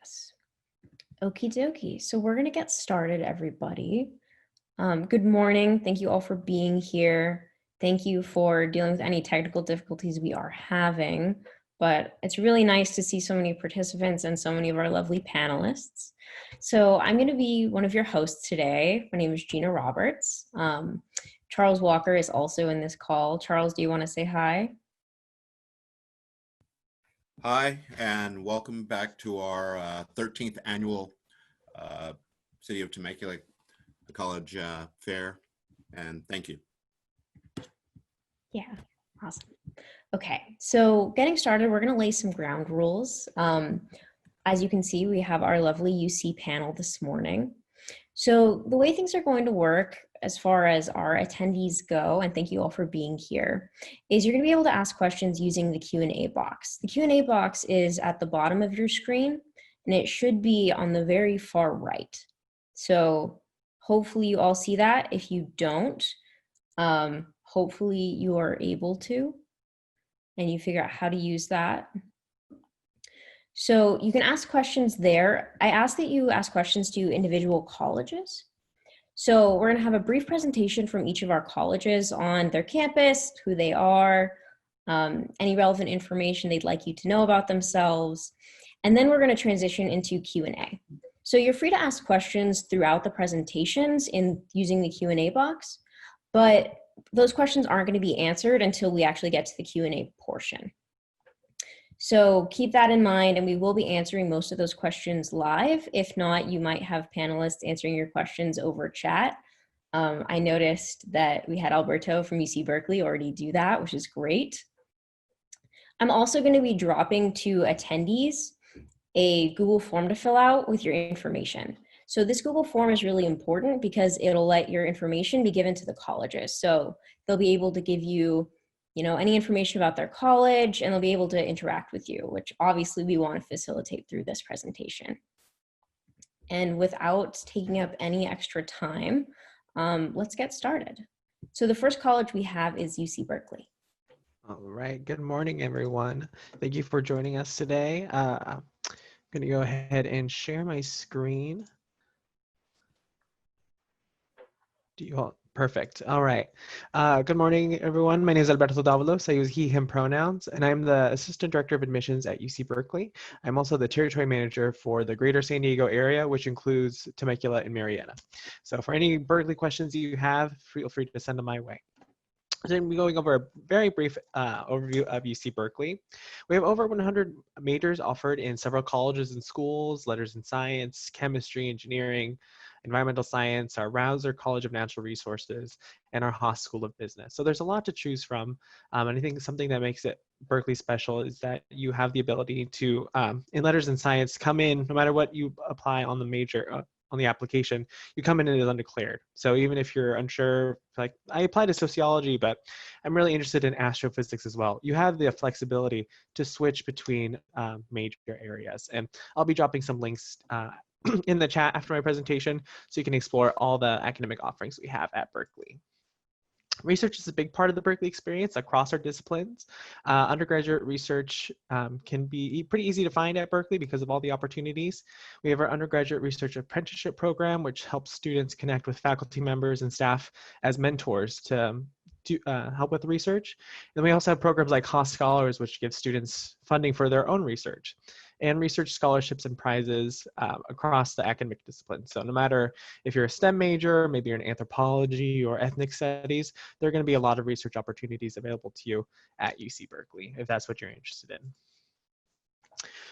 Yes. Okie dokie. So we're going to get started, everybody. Good morning. Thank you all for being here. Thank you for dealing with any technical difficulties we are having. But it's really nice to see so many participants and so many of our lovely panelists. So I'm going to be one of your hosts today. My name is Gina Roberts. Charles Walker is also in this call. Charles, do you want to say hi? Hi, and welcome back to our 13th annual City of Temecula College Fair, and thank you. Yeah, awesome. Okay, so getting started, we're going to lay some ground rules. As you can see, we have our lovely UC panel this morning. So the way things are going to work as far as our attendees go, and thank you all for being here, is you're going to be able to ask questions using the Q&A box. The Q&A box is at the bottom of your screen, and it should be on the very far right. So hopefully you all see that. If you don't, hopefully you are able to, and you figure out how to use that. So you can ask questions there. I ask that you ask questions to individual colleges. So we're going to have a brief presentation from each of our colleges on their campus, who they are, any relevant information they'd like you to know about themselves. And then we're going to transition into Q&A. So you're free to ask questions throughout the presentations in using the Q&A box, but those questions aren't going to be answered until we actually get to the Q&A portion. So keep that in mind, and we will be answering most of those questions live. If not, you might have panelists answering your questions over chat. I noticed that we had Alberto from UC Berkeley already do that, which is great. I'm also going to be dropping to attendees a Google form to fill out with your information. So this Google form is really important because it'll let your information be given to the colleges. So they'll be able to give you any information about their college, and they'll be able to interact with you, which obviously we want to facilitate through this presentation. And without taking up any extra time, let's get started. So the first college we have is UC Berkeley. All right, good morning, everyone. Thank you for joining us today. I'm gonna go ahead and share my screen. Do you all? Perfect. All right. Good morning, everyone. My name is Alberto Davalos. I use he, him pronouns, and I'm the Assistant Director of Admissions at UC Berkeley. I'm also the Territory Manager for the Greater San Diego area, which includes Temecula and Marietta. So for any Berkeley questions you have, feel free to send them my way. Then we're going over a very brief overview of UC Berkeley. We have over 100 majors offered in several colleges and schools: letters in science, chemistry, engineering, environmental science, our Rausser College of Natural Resources, and our Haas School of Business. So there's a lot to choose from. And I think something that makes it Berkeley special is that you have the ability to, in letters in science, come in, no matter what you apply on the major, on the application, you come in and it's undeclared. So even if you're unsure, like I applied to sociology, but I'm really interested in astrophysics as well, you have the flexibility to switch between major areas. And I'll be dropping some links in the chat after my presentation so you can explore all the academic offerings we have at Berkeley. Research is a big part of the Berkeley experience across our disciplines. Undergraduate research can be pretty easy to find at Berkeley because of all the opportunities. We have our undergraduate research apprenticeship program, which helps students connect with faculty members and staff as mentors to help with research. And we also have programs like Haas Scholars, which give students funding for their own research, and research scholarships and prizes across the academic disciplines. So no matter if you're a STEM major, maybe you're in anthropology or ethnic studies, there are going to be a lot of research opportunities available to you at UC Berkeley, if that's what you're interested in.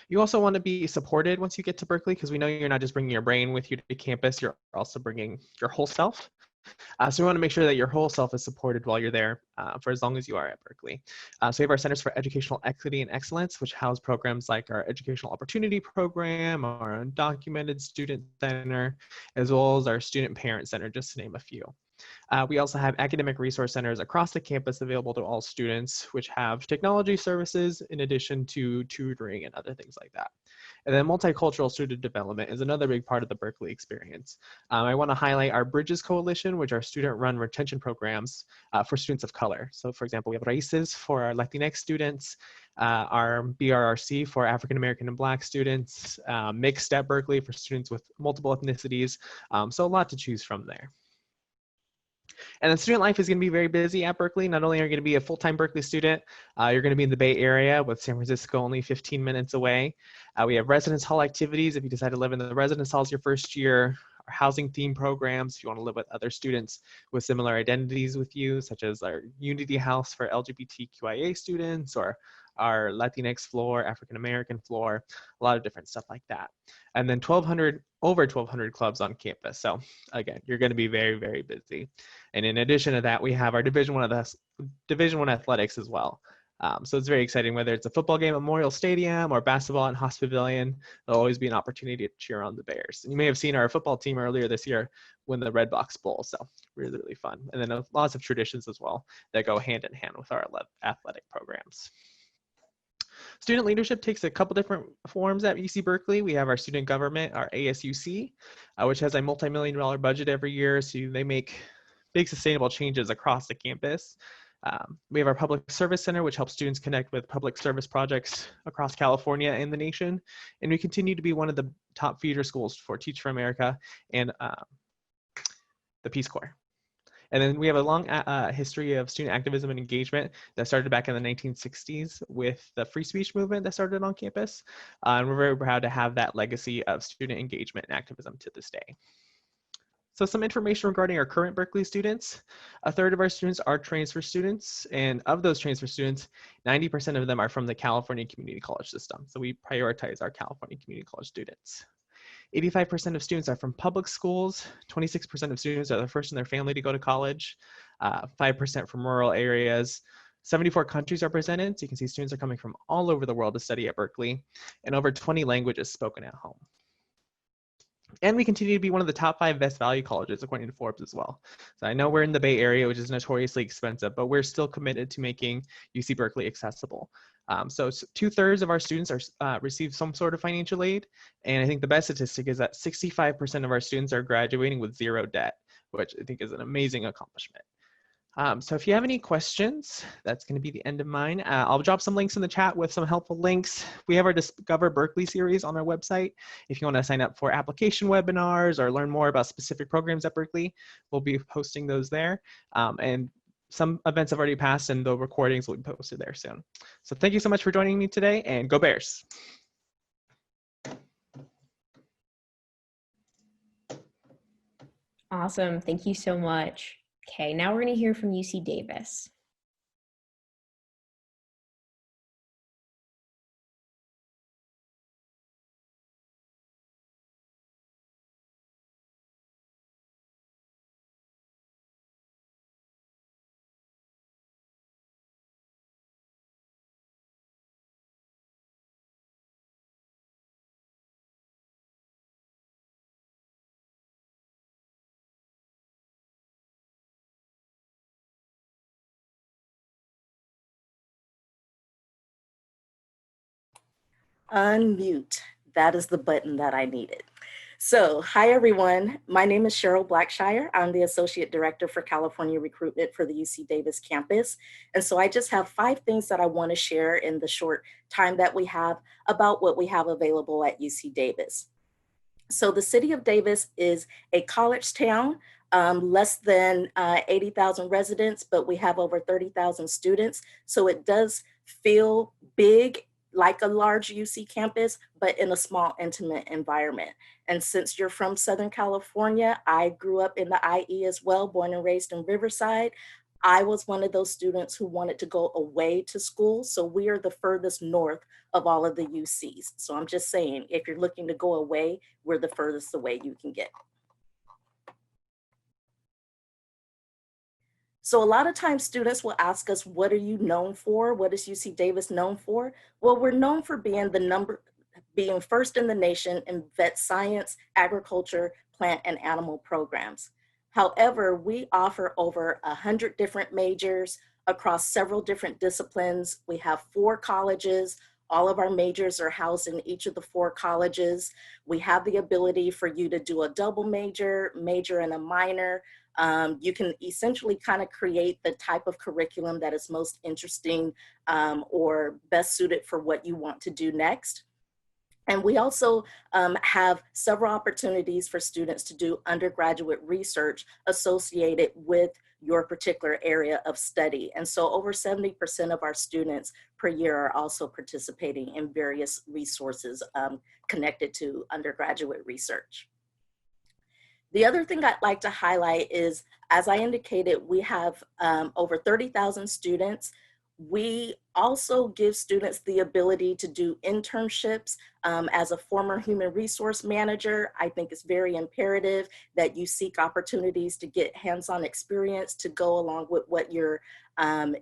You also want to be supported once you get to Berkeley, because we know you're not just bringing your brain with you to campus, you're also bringing your whole self. So we want to make sure that your whole self is supported while you're there for as long as you are at Berkeley. So we have our Centers for Educational Equity and Excellence, which house programs like our Educational Opportunity Program, our Undocumented Student Center, as well as our Student Parent Center, just to name a few. We also have academic resource centers across the campus available to all students, which have technology services in addition to tutoring and other things like that. And then multicultural student development is another big part of the Berkeley experience. I want to highlight our Bridges Coalition, which are student-run retention programs for students of color. So for example, we have RAICES for our Latinx students, our BRRC for African American and Black students, Mixed at Berkeley for students with multiple ethnicities. So a lot to choose from there. And then student life is going to be very busy at Berkeley. Not only are you going to be a full-time Berkeley student, you're going to be in the Bay Area with San Francisco only 15 minutes away. We have residence hall activities if you decide to live in the residence halls your first year, our housing theme programs if you want to live with other students with similar identities with you, such as our Unity House for LGBTQIA students, or our Latinx floor, African American floor, a lot of different stuff like that. And then over 1,200 clubs on campus. So again, you're going to be very, very busy. And in addition to that, we have our Division I athletics as well. So it's very exciting, whether it's a football game at Memorial Stadium or basketball at Hoss Pavilion, there'll always be an opportunity to cheer on the Bears. And you may have seen our football team earlier this year win the Red Box Bowl. So really, really fun. And then lots of traditions as well that go hand in hand with our athletic programs. Student leadership takes a couple different forms at UC Berkeley. We have our student government, our ASUC, which has a multi-million-dollar budget every year. So they make big sustainable changes across the campus. We have our public service center, which helps students connect with public service projects across California and the nation. And we continue to be one of the top feeder schools for Teach for America and the Peace Corps. And then we have a long history of student activism and engagement that started back in the 1960s with the free speech movement that started on campus. And we're very proud to have that legacy of student engagement and activism to this day. So some information regarding our current Berkeley students. A third of our students are transfer students. And of those transfer students, 90% of them are from the California Community College system. So we prioritize our California Community College students. 85% of students are from public schools. 26% of students are the first in their family to go to college. 5% from rural areas. 74 countries are presented. So you can see students are coming from all over the world to study at Berkeley, and over 20 languages spoken at home. And we continue to be one of the top 5 best value colleges according to Forbes as well. So I know we're in the Bay Area, which is notoriously expensive, but we're still committed to making UC Berkeley accessible. So 2/3 of our students receive some sort of financial aid. And I think the best statistic is that 65% of our students are graduating with 0 debt, which I think is an amazing accomplishment. So if you have any questions, that's going to be the end of mine. I'll drop some links in the chat with some helpful links. We have our Discover Berkeley series on our website. If you want to sign up for application webinars or learn more about specific programs at Berkeley, we'll be posting those there. And some events have already passed and the recordings will be posted there soon. So thank you so much for joining me today, and go Bears. Awesome. Thank you so much. Okay, now we're going to hear from UC Davis. Unmute. That is the button that I needed. So, hi everyone. My name is Cheryl Blackshire. I'm the Associate Director for California Recruitment for the UC Davis campus. And so I just have 5 things that I want to share in the short time that we have about what we have available at UC Davis. So the city of Davis is a college town, less than 80,000 residents, but we have over 30,000 students. So it does feel big, like a large UC campus, but in a small, intimate environment. And since you're from Southern California, I grew up in the IE as well, born and raised in Riverside. I was one of those students who wanted to go away to school. So we are the furthest north of all of the UCs. So I'm just saying, if you're looking to go away, we're the furthest away you can get. So a lot of times students will ask us, what are you known for? What is UC Davis known for? Well, we're known for being being first in the nation in vet science, agriculture, plant and animal programs. However, we offer over 100 different majors across several different disciplines. We have 4 colleges, All of our majors are housed in each of the 4 colleges. We have the ability for you to do a double major, major and a minor. You can essentially kind of create the type of curriculum that is most interesting or best suited for what you want to do next. And we also have several opportunities for students to do undergraduate research associated with your particular area of study. And so over 70% of our students per year are also participating in various resources connected to undergraduate research. The other thing I'd like to highlight is, as I indicated, we have over 30,000 students. We also give students the ability to do internships. As a former human resource manager, I think it's very imperative that you seek opportunities to get hands-on experience to go along with what you're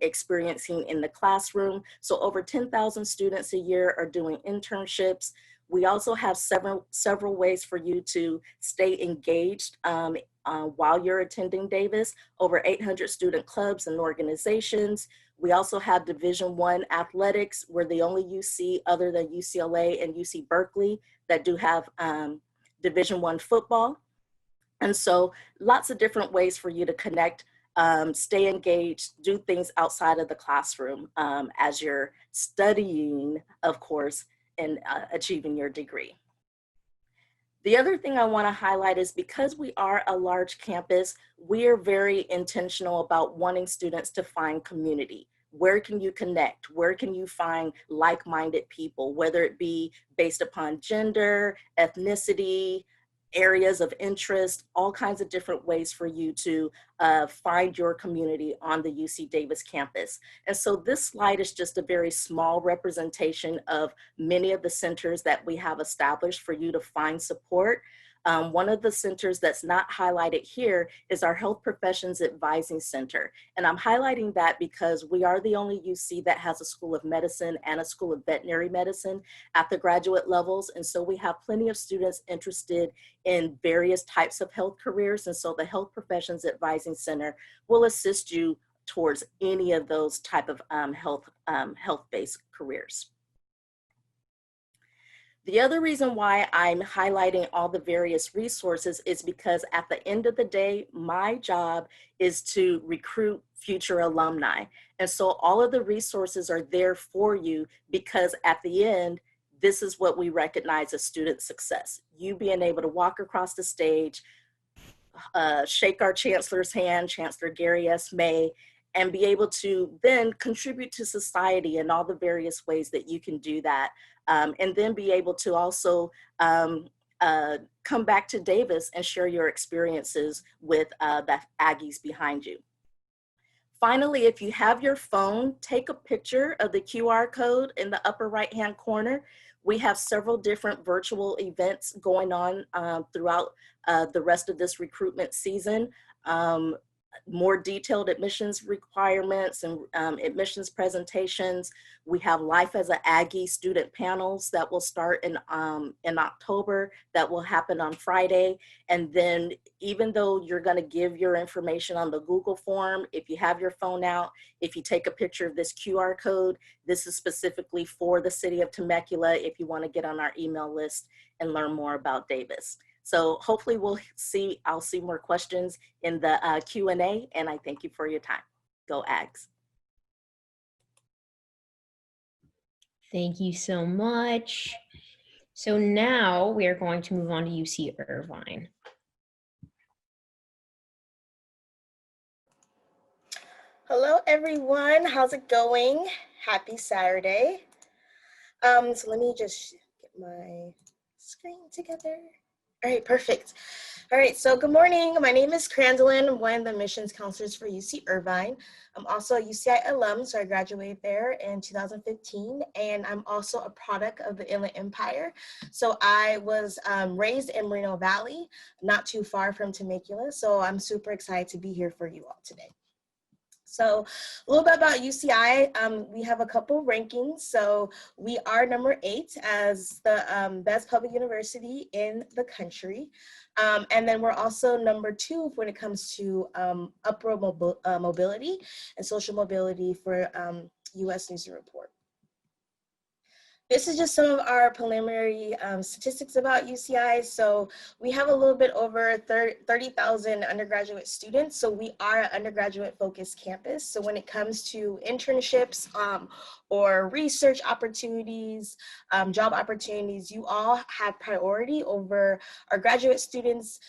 experiencing in the classroom. So over 10,000 students a year are doing internships. We also have several ways for you to stay engaged while you're attending Davis. Over 800 student clubs and organizations. We also have Division I athletics. We're the only UC other than UCLA and UC Berkeley that do have Division I football. And so lots of different ways for you to connect, stay engaged, do things outside of the classroom as you're studying, of course, and achieving your degree. The other thing I want to highlight is, because we are a large campus, we are very intentional about wanting students to find community. Where can you connect? Where can you find like-minded people, whether it be based upon gender, ethnicity, areas of interest, all kinds of different ways for you to find your community on the UC Davis campus. And so this slide is just a very small representation of many of the centers that we have established for you to find support. One of the centers that's not highlighted here is our Health Professions Advising Center. And I'm highlighting that because we are the only UC that has a School of Medicine and a School of Veterinary Medicine at the graduate levels. And so we have plenty of students interested in various types of health careers. And so the Health Professions Advising Center will assist you towards any of those type of health-based careers. The other reason why I'm highlighting all the various resources is because at the end of the day, my job is to recruit future alumni. And so all of the resources are there for you, because at the end, this is what we recognize as student success. You being able to walk across the stage, shake our chancellor's hand, Chancellor Gary S. May, and be able to then contribute to society in all the various ways that you can do that. And then be able to also come back to Davis and share your experiences with the Aggies behind you. Finally, if you have your phone, take a picture of the QR code in the upper right-hand corner. We have several different virtual events going on throughout the rest of this recruitment season. More detailed admissions requirements and admissions presentations. We have Life as an Aggie student panels that will start in October, that will happen on Friday. And then, even though you're going to give your information on the Google form, if you have your phone out, if you take a picture of this QR code, this is specifically for the city of Temecula if you want to get on our email list and learn more about Davis. So hopefully I'll see more questions in the Q&A, and I thank you for your time. Go Ags. Thank you so much. So now we are going to move on to UC Irvine. Hello, everyone. How's it going? Happy Saturday. So let me just get my screen together. All right, perfect. All right, so good morning. My name is Crandalyn. I'm one of the admissions counselors for UC Irvine. I'm also a UCI alum, so I graduated there in 2015, and I'm also a product of the Inland Empire. So I was raised in Moreno Valley, not too far from Temecula, so I'm super excited to be here for you all today. So a little bit about UCI, we have a couple rankings. So we are number 8 as the best public university in the country. And then we're also number 2 when it comes to upward mobility and social mobility for US News and Report. This is just some of our preliminary statistics about UCI. So we have a little bit over 30,000 undergraduate students. So we are an undergraduate focused campus. So when it comes to internships or research opportunities, job opportunities, you all have priority over our graduate students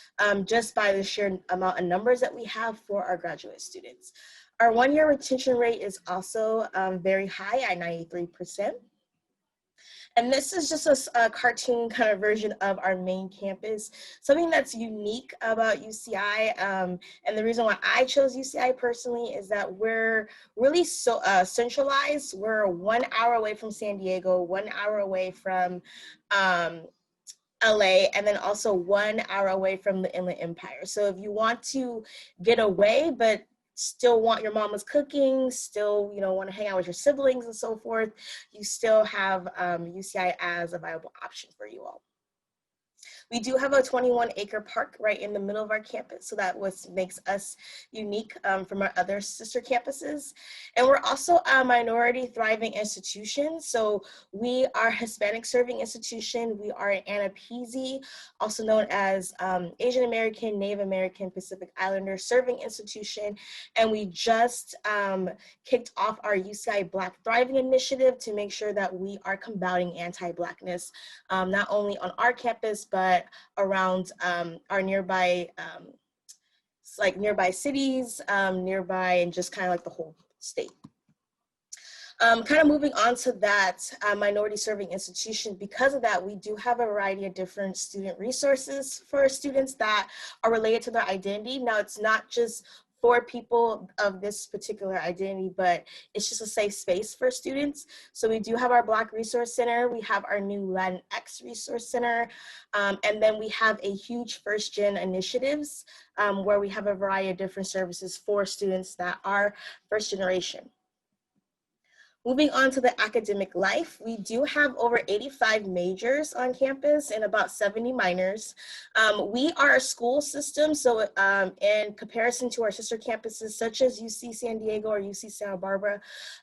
just by the sheer amount of numbers that we have for our graduate students. Our one-year retention rate is also very high at 93%. And this is just a cartoon kind of version of our main campus. Something that's unique about UCI, and the reason why I chose UCI personally is that we're really so centralized. We're 1 hour away from San Diego, 1 hour away from LA, and then also 1 hour away from the Inland Empire. So if you want to get away, but still want your mama's cooking, still, want to hang out with your siblings and so forth, you still have UCI as a viable option for you all. We do have a 21-acre park right in the middle of our campus, so that makes us unique from our other sister campuses. And we're also a minority thriving institution. So we are a Hispanic serving institution. We are an ANAPISI, also known as Asian American, Native American, Pacific Islander serving institution. And we just kicked off our UCI Black Thriving Initiative to make sure that we are combating anti-Blackness, not only on our campus, but around our nearby, nearby cities, nearby, and just kind of like the whole state. Kind of moving on to that minority serving institution, because of that, we do have a variety of different student resources for students that are related to their identity. Now, it's not just for people of this particular identity, but it's just a safe space for students. So we do have our Black Resource Center, we have our new Latinx Resource Center, and then we have a huge first gen initiatives where we have a variety of different services for students that are first generation. Moving on to the academic life, we do have over 85 majors on campus and about 70 minors. We are a school system, so in comparison to our sister campuses such as UC San Diego or UC Santa Barbara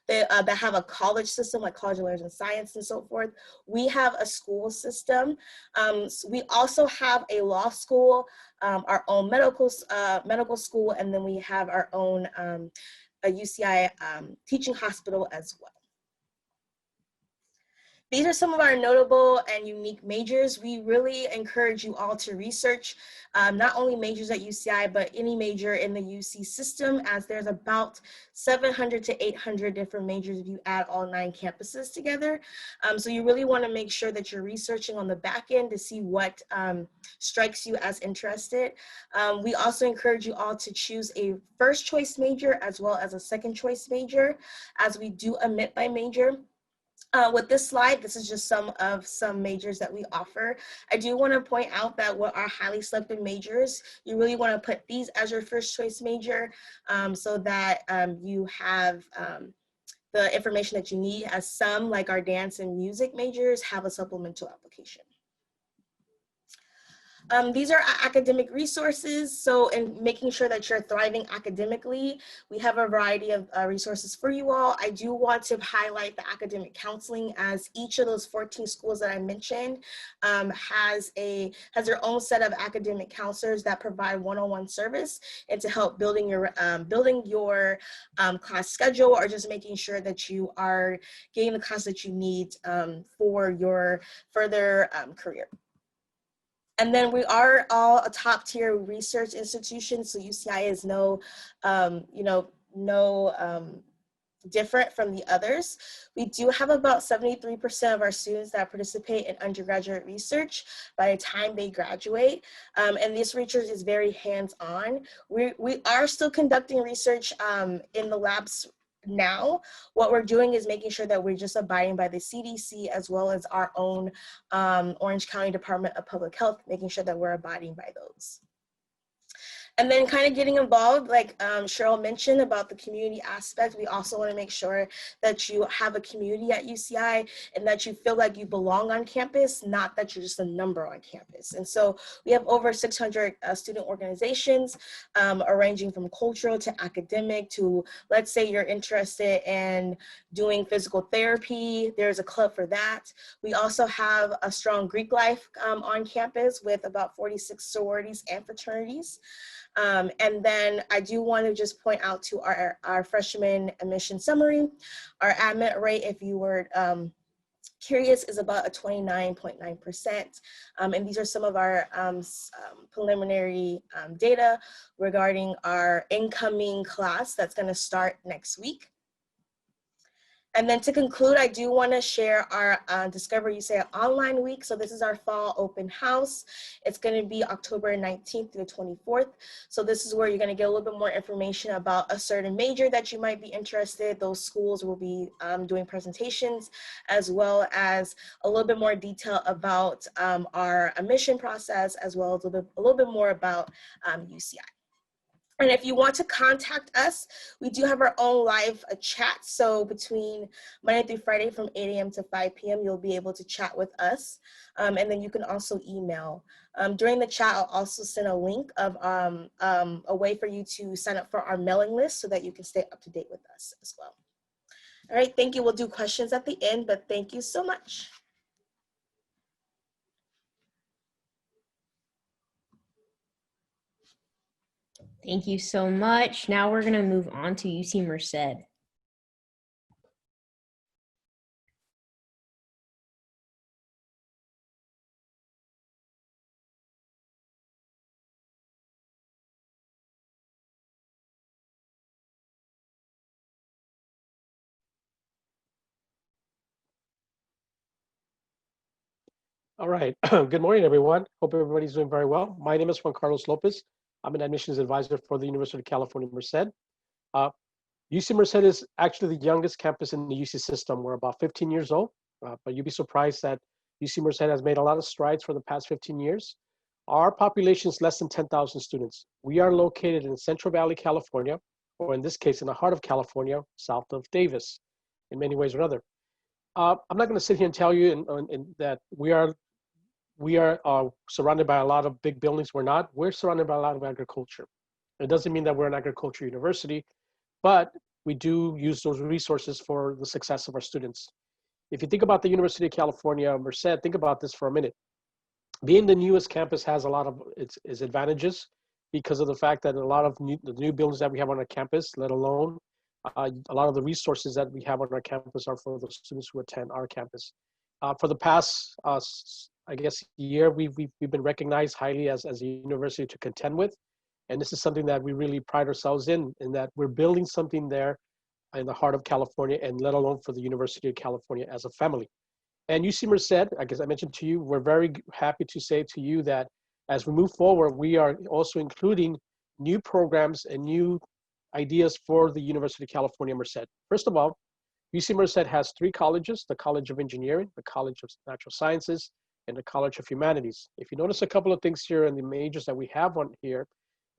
that have a college system like College of Letters and Science and so forth, we have a school system. So we also have a law school, our own medical school, and then we have our own a UCI teaching hospital as well. These are some of our notable and unique majors. We really encourage you all to research not only majors at UCI, but any major in the UC system, as there's about 700 to 800 different majors if you add all 9 campuses together. So you really want to make sure that you're researching on the back end to see what strikes you as interested. We also encourage you all to choose a first choice major as well as a second choice major, as we do omit by major. With this slide, this is just some majors that we offer. I do want to point out that what are highly selected majors, you really want to put these as your first choice major so that you have the information that you need, as some, like our dance and music majors, have a supplemental application. These are our academic resources. So in making sure that you're thriving academically, we have a variety of resources for you all. I do want to highlight the academic counseling, as each of those 14 schools that I mentioned has their own set of academic counselors that provide one-on-one service and to help building your class schedule, or just making sure that you are getting the class that you need for your further career. And then we are all a top tier research institution, so UCI is no different from the others. We do have about 73% of our students that participate in undergraduate research by the time they graduate, and this research is very hands-on. We are still conducting research in the labs now. What we're doing is making sure that we're just abiding by the CDC as well as our own Orange County Department of Public Health, making sure that we're abiding by those. And then kind of getting involved, like Cheryl mentioned about the community aspect, we also want to make sure that you have a community at UCI and that you feel like you belong on campus, not that you're just a number on campus. And so we have over 600 student organizations, ranging from cultural to academic to, let's say you're interested in doing physical therapy, there's a club for that. We also have a strong Greek life on campus with about 46 sororities and fraternities. And then I do want to just point out to our freshman admission summary. Our admit rate, if you were curious, is about a 29.9%. And these are some of our preliminary data regarding our incoming class that's going to start next week. And then to conclude, I do want to share our Discover UCLA online week. So this is our fall open house. It's going to be October 19th through the 24th. So this is where you're going to get a little bit more information about a certain major that you might be interested. Those schools will be doing presentations, as well as a little bit more detail about our admission process, as well as a little bit more about UCI. And if you want to contact us, we do have our own live chat. So between Monday through Friday from 8 a.m. to 5 p.m., you'll be able to chat with us. And then you can also email. During the chat, I'll also send a link of a way for you to sign up for our mailing list so that you can stay up to date with us as well. All right, thank you. We'll do questions at the end, but thank you so much. Thank you so much. Now we're going to move on to UC Merced. All right. Good morning, everyone. Hope everybody's doing very well. My name is Juan Carlos Lopez. I'm an admissions advisor for the University of California, Merced. UC Merced is actually the youngest campus in the UC system. We're about 15 years old, but you'd be surprised that UC Merced has made a lot of strides for the past 15 years. Our population is less than 10,000 students. We are located in Central Valley, California, or in this case, in the heart of California, south of Davis, in many ways or another. I'm not going to sit here and tell you that we are surrounded by a lot of big buildings. We're not. We're surrounded by a lot of agriculture. It doesn't mean that we're an agriculture university, but we do use those resources for the success of our students. If you think about the University of California, Merced, think about this for a minute. Being the newest campus has a lot of its advantages because of the fact that a lot of the new buildings that we have on our campus, let alone a lot of the resources that we have on our campus are for the students who attend our campus. For the past I guess year, we've been recognized highly as a university to contend with. And this is something that we really pride ourselves in that we're building something there in the heart of California, and let alone for the University of California as a family. And UC Merced, I guess I mentioned to you, we're very happy to say to you that as we move forward, we are also including new programs and new ideas for the University of California, Merced. First of all, UC Merced has 3 colleges: the College of Engineering, the College of Natural Sciences, and the College of Humanities. If you notice a couple of things here in the majors that we have on here,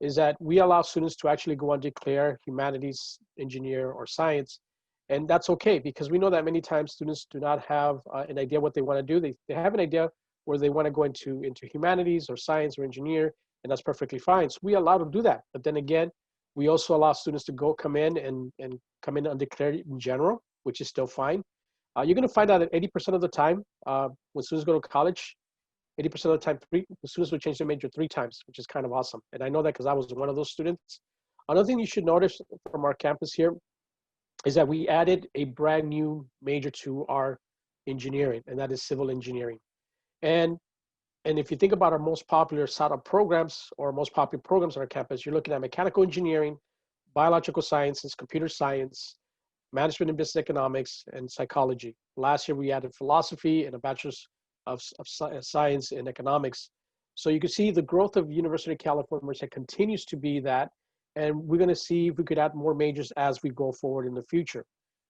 is that we allow students to actually go and declare humanities, engineer, or science. And that's okay, because we know that many times students do not have an idea what they want to do. They have an idea where they want to go into humanities or science or engineer, and that's perfectly fine. So we allow them to do that. But then again, we also allow students to come in and come in undeclared in general, which is still fine. You're going to find out that 80% of the time, when students go to college, 80% of the time, the students will change their major 3 times, which is kind of awesome. And I know that because I was one of those students. Another thing you should notice from our campus here is that we added a brand new major to our engineering, and that is civil engineering. And if you think about our most popular startup programs or most popular programs on our campus, you're looking at mechanical engineering, biological sciences, computer science, management and business economics, and psychology. Last year, we added philosophy and a bachelor's of science in economics. So you can see the growth of University of California Merced continues to be that, and we're going to see if we could add more majors as we go forward in the future.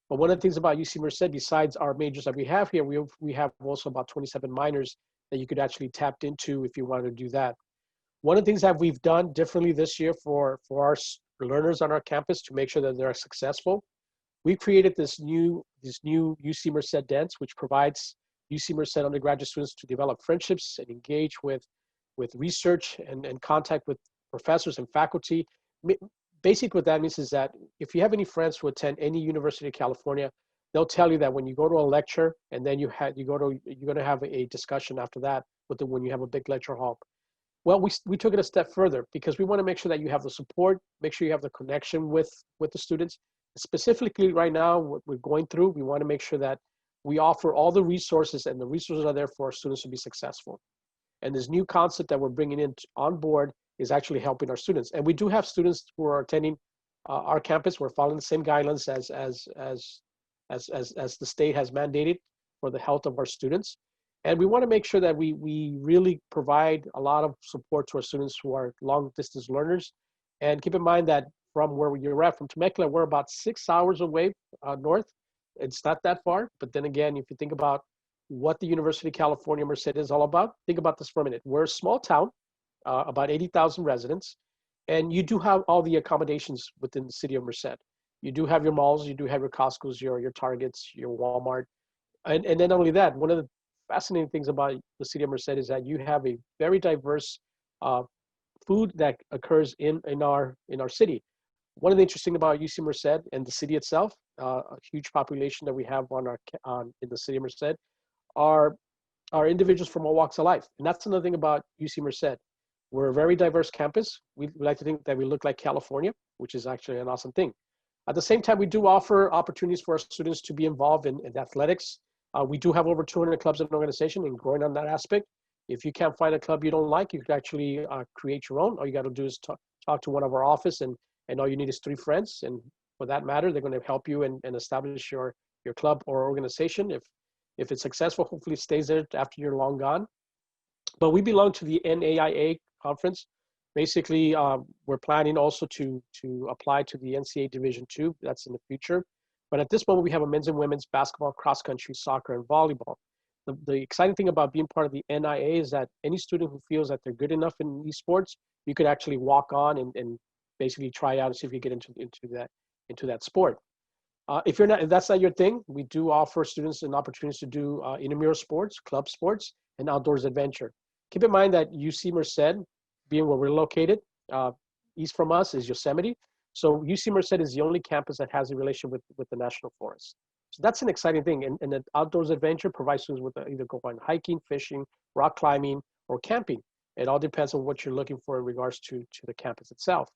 But one of the things about UC Merced, besides our majors that we have here, we have also about 27 minors that you could actually tap into if you wanted to do that. One of the things that we've done differently this year for our learners on our campus to make sure that they're successful, we created this new UC Merced Dance, which provides UC Merced undergraduate students to develop friendships and engage with research and contact with professors and faculty. Basically what that means is that if you have any friends who attend any University of California, they'll tell you that when you go to a lecture and then you're going to have a discussion after that when you have a big lecture hall. Well, we took it a step further because we want to make sure that you have the support, make sure you have the connection with the students. Specifically right now, what we're going through, we want to make sure that we offer all the resources, and the resources are there for our students to be successful. And this new concept that we're bringing in on board is actually helping our students. And we do have students who are attending our campus. We're following the same guidelines as the state has mandated for the health of our students. And we want to make sure that we really provide a lot of support to our students who are long distance learners. And keep in mind that from where you're at, from Temecula, we're about 6 hours away north. It's not that far. But then again, if you think about what the University of California, Merced is all about, think about this for a minute. We're a small town, about 80,000 residents, and you do have all the accommodations within the city of Merced. You do have your malls, you do have your Costco's, your Targets, your Walmart. And then not only that, one of the fascinating things about the city of Merced is that you have a very diverse food that occurs in our city. One of the interesting about UC Merced and the city itself, a huge population that we have in the city of Merced, are individuals from all walks of life. And that's another thing about UC Merced. We're a very diverse campus. We like to think that we look like California, which is actually an awesome thing. At the same time, we do offer opportunities for our students to be involved in athletics. We do have over 200 clubs in an organization and growing on that aspect. If you can't find a club you don't like, you can actually create your own. All you got to do is talk to one of our office, and all you need is 3 friends. And for that matter, they're going to help you and establish your club or organization. If it's successful, hopefully it stays there after you're long gone. But we belong to the NAIA conference. Basically, we're planning also to apply to the NCAA Division II. That's in the future. But at this moment, we have a men's and women's basketball, cross country, soccer, and volleyball. The exciting thing about being part of the NIA is that any student who feels that they're good enough in these sports, you could actually walk on and basically try out and see if you get into that sport. If that's not your thing, we do offer students an opportunity to do intramural sports, club sports, and outdoors adventure. Keep in mind that UC Merced, being where we're located, east from us is Yosemite. So UC Merced is the only campus that has a relation with the National Forest. So that's an exciting thing. And the outdoors adventure provides students with either go on hiking, fishing, rock climbing, or camping. It all depends on what you're looking for in regards to the campus itself.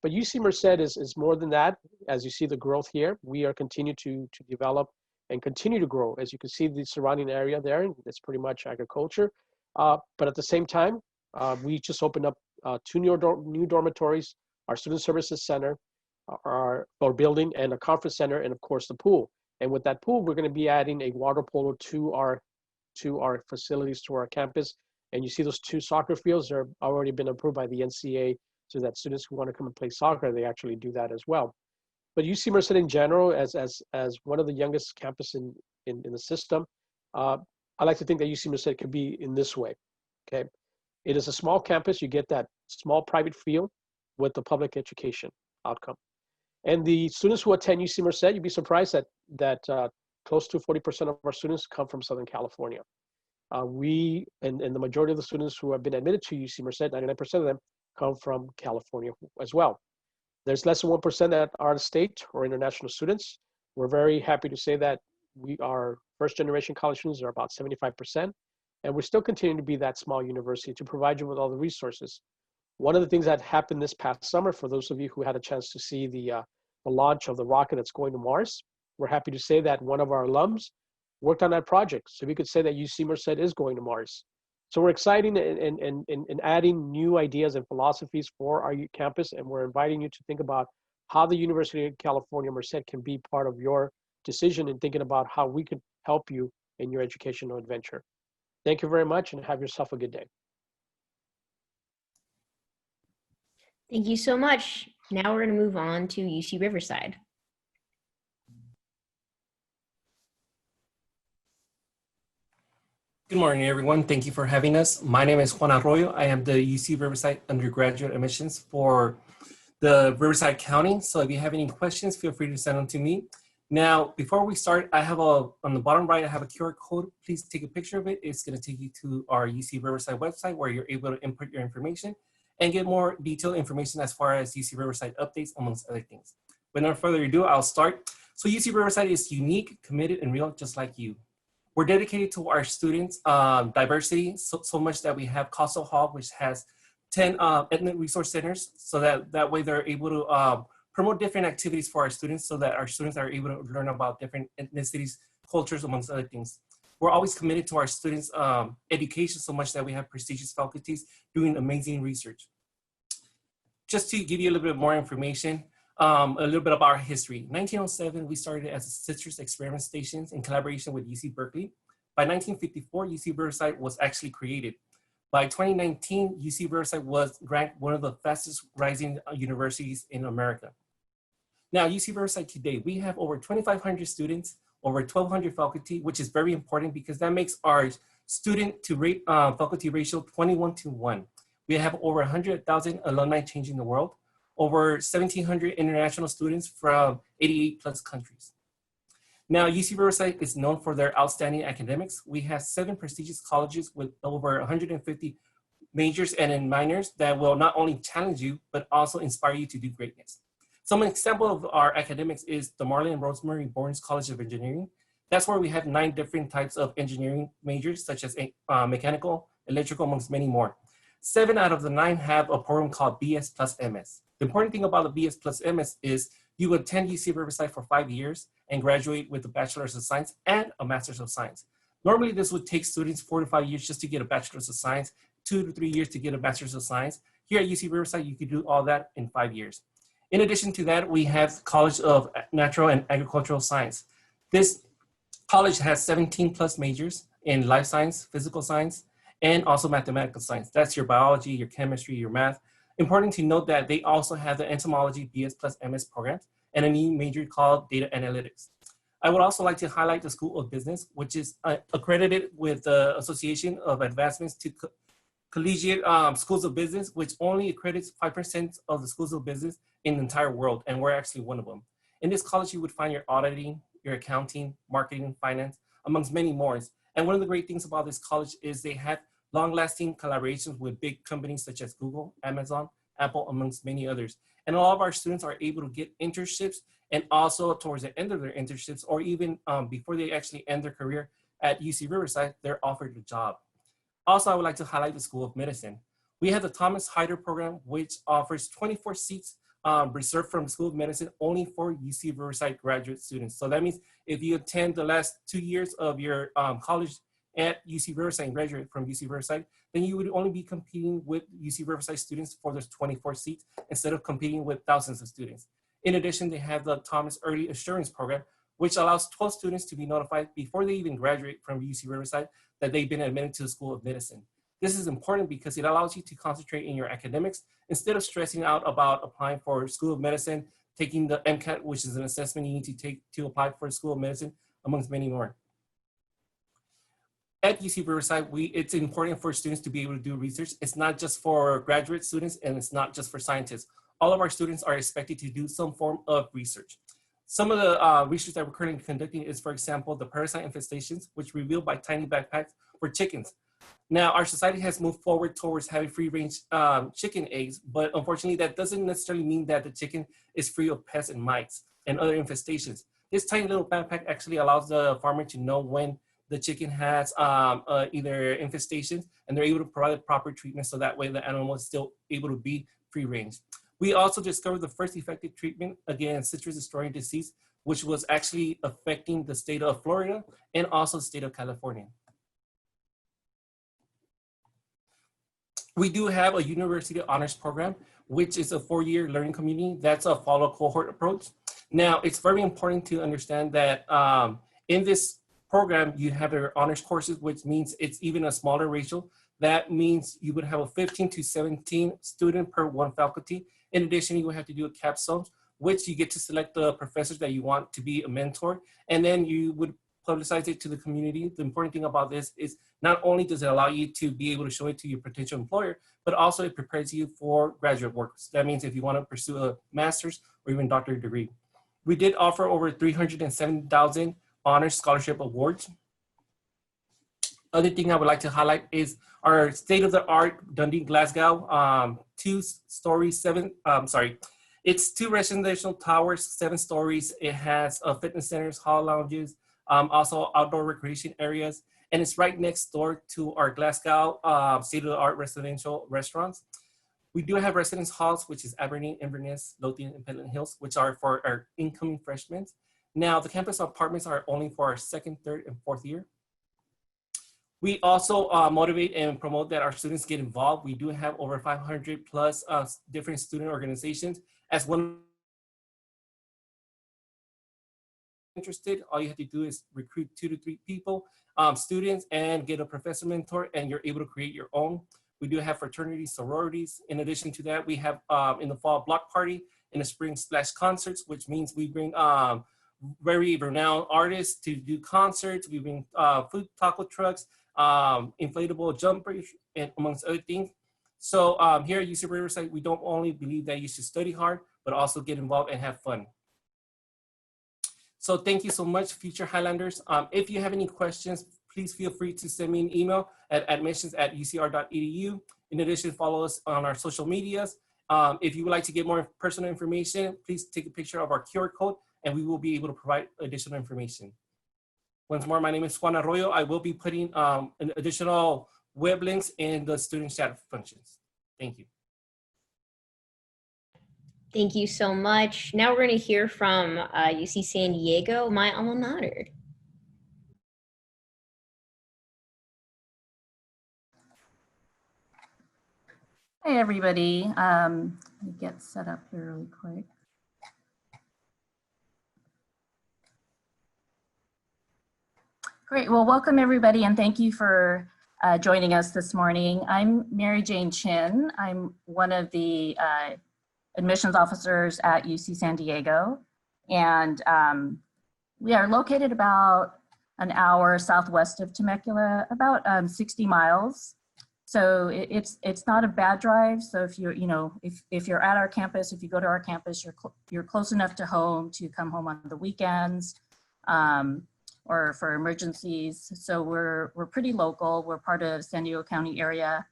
But UC Merced is more than that. As you see the growth here, we are continuing to develop and continue to grow. As you can see the surrounding area there, it's pretty much agriculture. But at the same time, we just opened up 2 new dormitories, our student services center, our building, and a conference center, and of course the pool. And with that pool, we're going to be adding a water polo to our facilities, to our campus. And you see those 2 soccer fields are already been approved by the NCAA, so that students who want to come and play soccer, they actually do that as well. But UC Merced in general, as one of the youngest campus in the system, I like to think that UC Merced could be in this way. Okay, it is a small campus. You get that small private feel with the public education outcome. And the students who attend UC Merced, you'd be surprised that close to 40% of our students come from Southern California. And the majority of the students who have been admitted to UC Merced, 99% of them come from California as well. There's less than 1% that are state or international students. We're very happy to say that we are first generation college students are about 75%. And we're still continuing to be that small university to provide you with all the resources. One of the things that happened this past summer, for those of you who had a chance to see the launch of the rocket that's going to Mars, we're happy to say that one of our alums worked on that project. So we could say that UC Merced is going to Mars. So we're excited and adding new ideas and philosophies for our campus, and we're inviting you to think about how the University of California, Merced can be part of your decision and thinking about how we could help you in your educational adventure. Thank you very much, and have yourself a good day. Thank you so much. Now we're going to move on to UC Riverside. Good morning, everyone. Thank you for having us. My name is Juan Arroyo. I am the UC Riverside undergraduate admissions for the Riverside County. So if you have any questions, feel free to send them to me. Now, before we start, I have on the bottom right, I have a QR code. Please take a picture of it. It's going to take you to our UC Riverside website where you're able to input your information and get more detailed information as far as UC Riverside updates, amongst other things. Without further ado, I'll start. So UC Riverside is unique, committed, and real, just like you. We're dedicated to our students' diversity, so much that we have Coastal Hall, which has 10 ethnic resource centers, so that way they're able to promote different activities for our students, so that our students are able to learn about different ethnicities, cultures, amongst other things. We're always committed to our students' education, so much that we have prestigious faculties doing amazing research. Just to give you a little bit more information, a little bit about our history. 1907, we started as a citrus experiment stations in collaboration with UC Berkeley. By 1954, UC Riverside was actually created. By 2019, UC Riverside was ranked one of the fastest rising universities in America. Now, UC Riverside today, we have over 2,500 students, over 1,200 faculty, which is very important because that makes our student to faculty ratio 21:1. We have over 100,000 alumni changing the world, over 1,700 international students from 88 plus countries. Now, UC Riverside is known for their outstanding academics. We have 7 prestigious colleges with over 150 majors and minors that will not only challenge you, but also inspire you to do greatness. Some example of our academics is the Marlin and Rosemary Bournes College of Engineering. That's where we have 9 different types of engineering majors, such as mechanical, electrical, amongst many more. 7 out of the 9 have a program called BS plus MS. The important thing about the BS plus MS is you attend UC Riverside for 5 years and graduate with a Bachelor's of Science and a Master's of Science. Normally, this would take students 4 to 5 years just to get a Bachelor's of Science, 2 to 3 years to get a Master's of Science. Here at UC Riverside, you can do all that in 5 years. In addition to that, we have College of Natural and Agricultural Science. This college has 17 plus majors in life science, physical science, and also mathematical science. That's your biology, your chemistry, your math. Important to note that they also have the entomology BS plus MS programs and a new major called data analytics. I would also like to highlight the School of Business, which is accredited with the Association of Advancements to Collegiate Schools of Business, which only accredits 5% of the schools of business in the entire world, and we're actually one of them. In this college, you would find your auditing, your accounting, marketing, finance, amongst many more. And one of the great things about this college is they have long-lasting collaborations with big companies such as Google, Amazon, Apple, amongst many others. And all of our students are able to get internships, and also towards the end of their internships, or even before they actually end their career at UC Riverside, they're offered a job. Also, I would like to highlight the School of Medicine. We have the Thomas Hyder program, which offers 24 seats reserved from the School of Medicine only for UC Riverside graduate students. So that means if you attend the last 2 years of your college at UC Riverside and graduate from UC Riverside, then you would only be competing with UC Riverside students for those 24 seats instead of competing with thousands of students. In addition, they have the Thomas Early Assurance Program, which allows 12 students to be notified before they even graduate from UC Riverside that they've been admitted to the School of Medicine. This is important because it allows you to concentrate in your academics instead of stressing out about applying for School of Medicine, taking the MCAT, which is an assessment you need to take to apply for School of Medicine, amongst many more. At UC Riverside, it's important for students to be able to do research. It's not just for graduate students, and it's not just for scientists. All of our students are expected to do some form of research. Some of the research that we're currently conducting is, for example, the parasite infestations, which revealed by tiny backpacks for chickens. Now, our society has moved forward towards having free-range chicken eggs, but unfortunately, that doesn't necessarily mean that the chicken is free of pests and mites and other infestations. This tiny little backpack actually allows the farmer to know when the chicken has either infestations, and they're able to provide proper treatment so that way the animal is still able to be free-range. We also discovered the first effective treatment against citrus destroying disease, which was actually affecting the state of Florida and also the state of California. We do have a university honors program, which is a 4-year learning community. That's a follow cohort approach. Now, it's very important to understand that in this program, you have your honors courses, which means it's even a smaller ratio. That means you would have a 15 to 17 student per 1 faculty. In addition, you would have to do a capstone, which you get to select the professors that you want to be a mentor. And then you would publicize it to the community. The important thing about this is not only does it allow you to be able to show it to your potential employer, but also it prepares you for graduate work. So that means if you want to pursue a master's or even doctorate degree. We did offer over 307,000 honors scholarship awards. Other thing I would like to highlight is our state-of-the-art Dundee Glasgow, it's 2 residential towers, 7 stories. It has fitness centers, hall lounges, also outdoor recreation areas, and it's right next door to our Glasgow state-of-the-art residential restaurants. We do have residence halls, which is Aberdeen, Inverness, Lothian, and Pentland Hills, which are for our incoming freshmen. Now, the campus apartments are only for our 2nd, 3rd, and 4th year. We also motivate and promote that our students get involved. We do have over 500 plus different student organizations. As one interested, all you have to do is recruit 2 to 3 people, students, and get a professor mentor, and you're able to create your own. We do have fraternities, sororities. In addition to that, we have in the fall block party, in the spring splash concerts, which means we bring very renowned artists to do concerts. We bring food taco trucks, inflatable jumpers, and amongst other things. So here at UC Riverside, we don't only believe that you should study hard, but also get involved and have fun. So thank you so much, future Highlanders. If you have any questions, please feel free to send me an email at admissions@ucr.edu. In addition, follow us on our social medias. If you would like to get more personal information, please take a picture of our QR code and we will be able to provide additional information. Once more, my name is Juan Arroyo. I will be putting additional web links in the student chat functions. Thank you. Thank you so much. Now we're going to hear from UC San Diego, my alma mater. Hey everybody, let me get set up here really quick. Great, well welcome everybody and thank you for joining us this morning. I'm Mary Jane Chin. I'm one of the admissions officers at UC San Diego, and we are located about an hour southwest of Temecula, about 60 miles. So it's not a bad drive. So if you're at our campus, if you go to our campus, you're close enough to home to come home on the weekends or for emergencies. So we're pretty local. We're part of San Diego County area.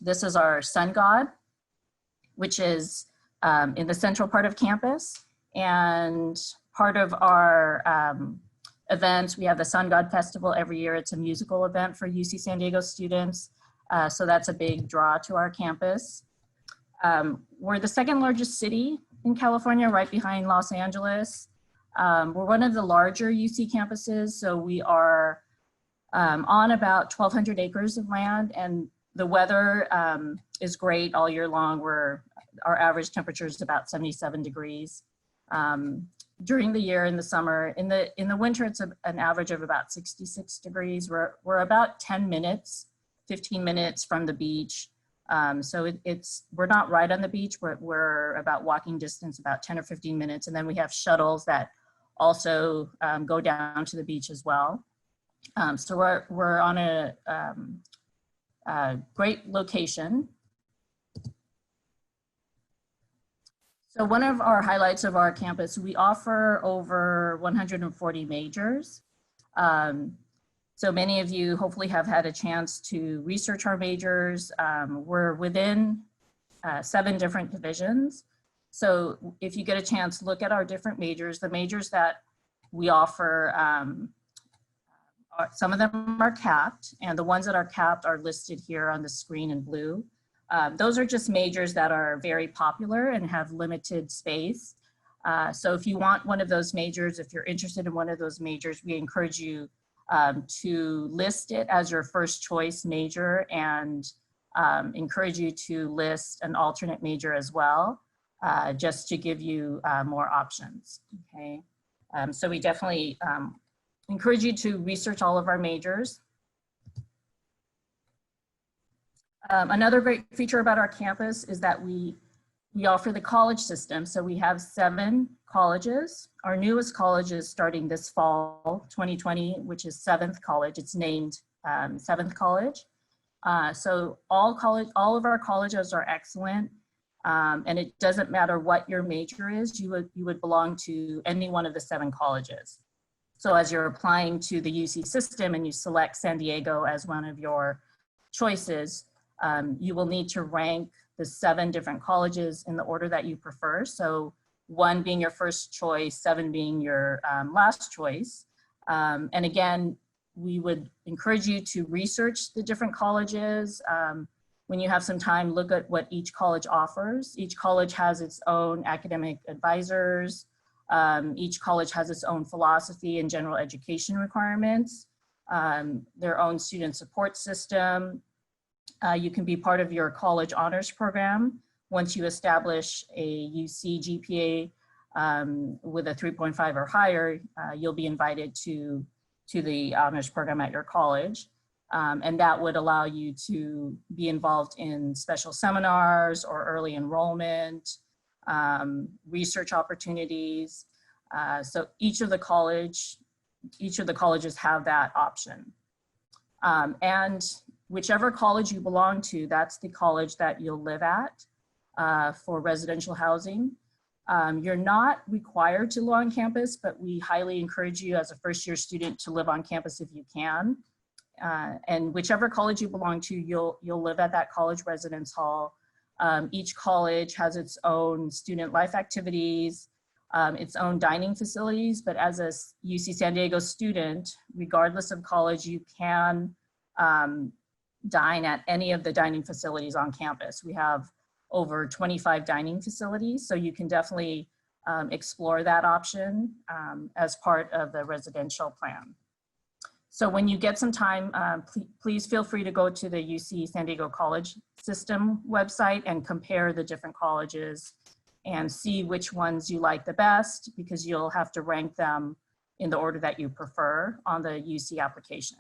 This is our sun god, which is in the central part of campus, and part of our events. We have the Sun God Festival every year. It's a musical event for UC San Diego students. So that's a big draw to our campus. We're the 2nd largest city in California, right behind Los Angeles. We're one of the larger UC campuses. So we are on about 1,200 acres of land, and the weather is great all year long. Our average temperature is about 77 degrees. During the year, in the summer, in the winter, it's an average of about 66 degrees. We're about 10 minutes, 15 minutes from the beach. So we're not right on the beach. We're about walking distance, about 10 or 15 minutes. And then we have shuttles that also go down to the beach as well. So we're on a great location. So one of our highlights of our campus, we offer over 140 majors. So many of you hopefully have had a chance to research our majors. We're within 7 different divisions. So if you get a chance, look at our different majors. The majors that we offer, some of them are capped, and the ones that are capped are listed here on the screen in blue. Those are just majors that are very popular and have limited space. So if you want one of those majors, if you're interested in one of those majors, we encourage you to list it as your first choice major, and encourage you to list an alternate major as well, just to give you more options, okay? So we definitely encourage you to research all of our majors. Another great feature about our campus is that we we offer the college system. So we have 7 colleges. Our newest college is starting this fall, 2020, which is 7th College. It's named 7th College. So all of our colleges are excellent. And it doesn't matter what your major is, you would belong to any one of the 7 colleges. So as you're applying to the UC system and you select San Diego as one of your choices, you will need to rank the 7 different colleges in the order that you prefer. So 1 being your first choice, 7 being your last choice. And again, we would encourage you to research the different colleges. When you have some time, look at what each college offers. Each college has its own academic advisors. Each college has its own philosophy and general education requirements, their own student support system. You can be part of your college honors program. Once you establish a UC GPA with a 3.5 or higher, you'll be invited to the honors program at your college. And that would allow you to be involved in special seminars or early enrollment, research opportunities. So each of the colleges have that option. And whichever college you belong to, that's the college that you'll live at for residential housing. You're not required to live on campus, but we highly encourage you as a first-year student to live on campus if you can. And whichever college you belong to, you'll live at that college residence hall. Each college has its own student life activities, its own dining facilities, but as a UC San Diego student, regardless of college, you can dine at any of the dining facilities on campus. We have over 25 dining facilities, so you can definitely explore that option as part of the residential plan. So when you get some time, please feel free to go to the UC San Diego College System website and compare the different colleges and see which ones you like the best, because you'll have to rank them in the order that you prefer on the UC application.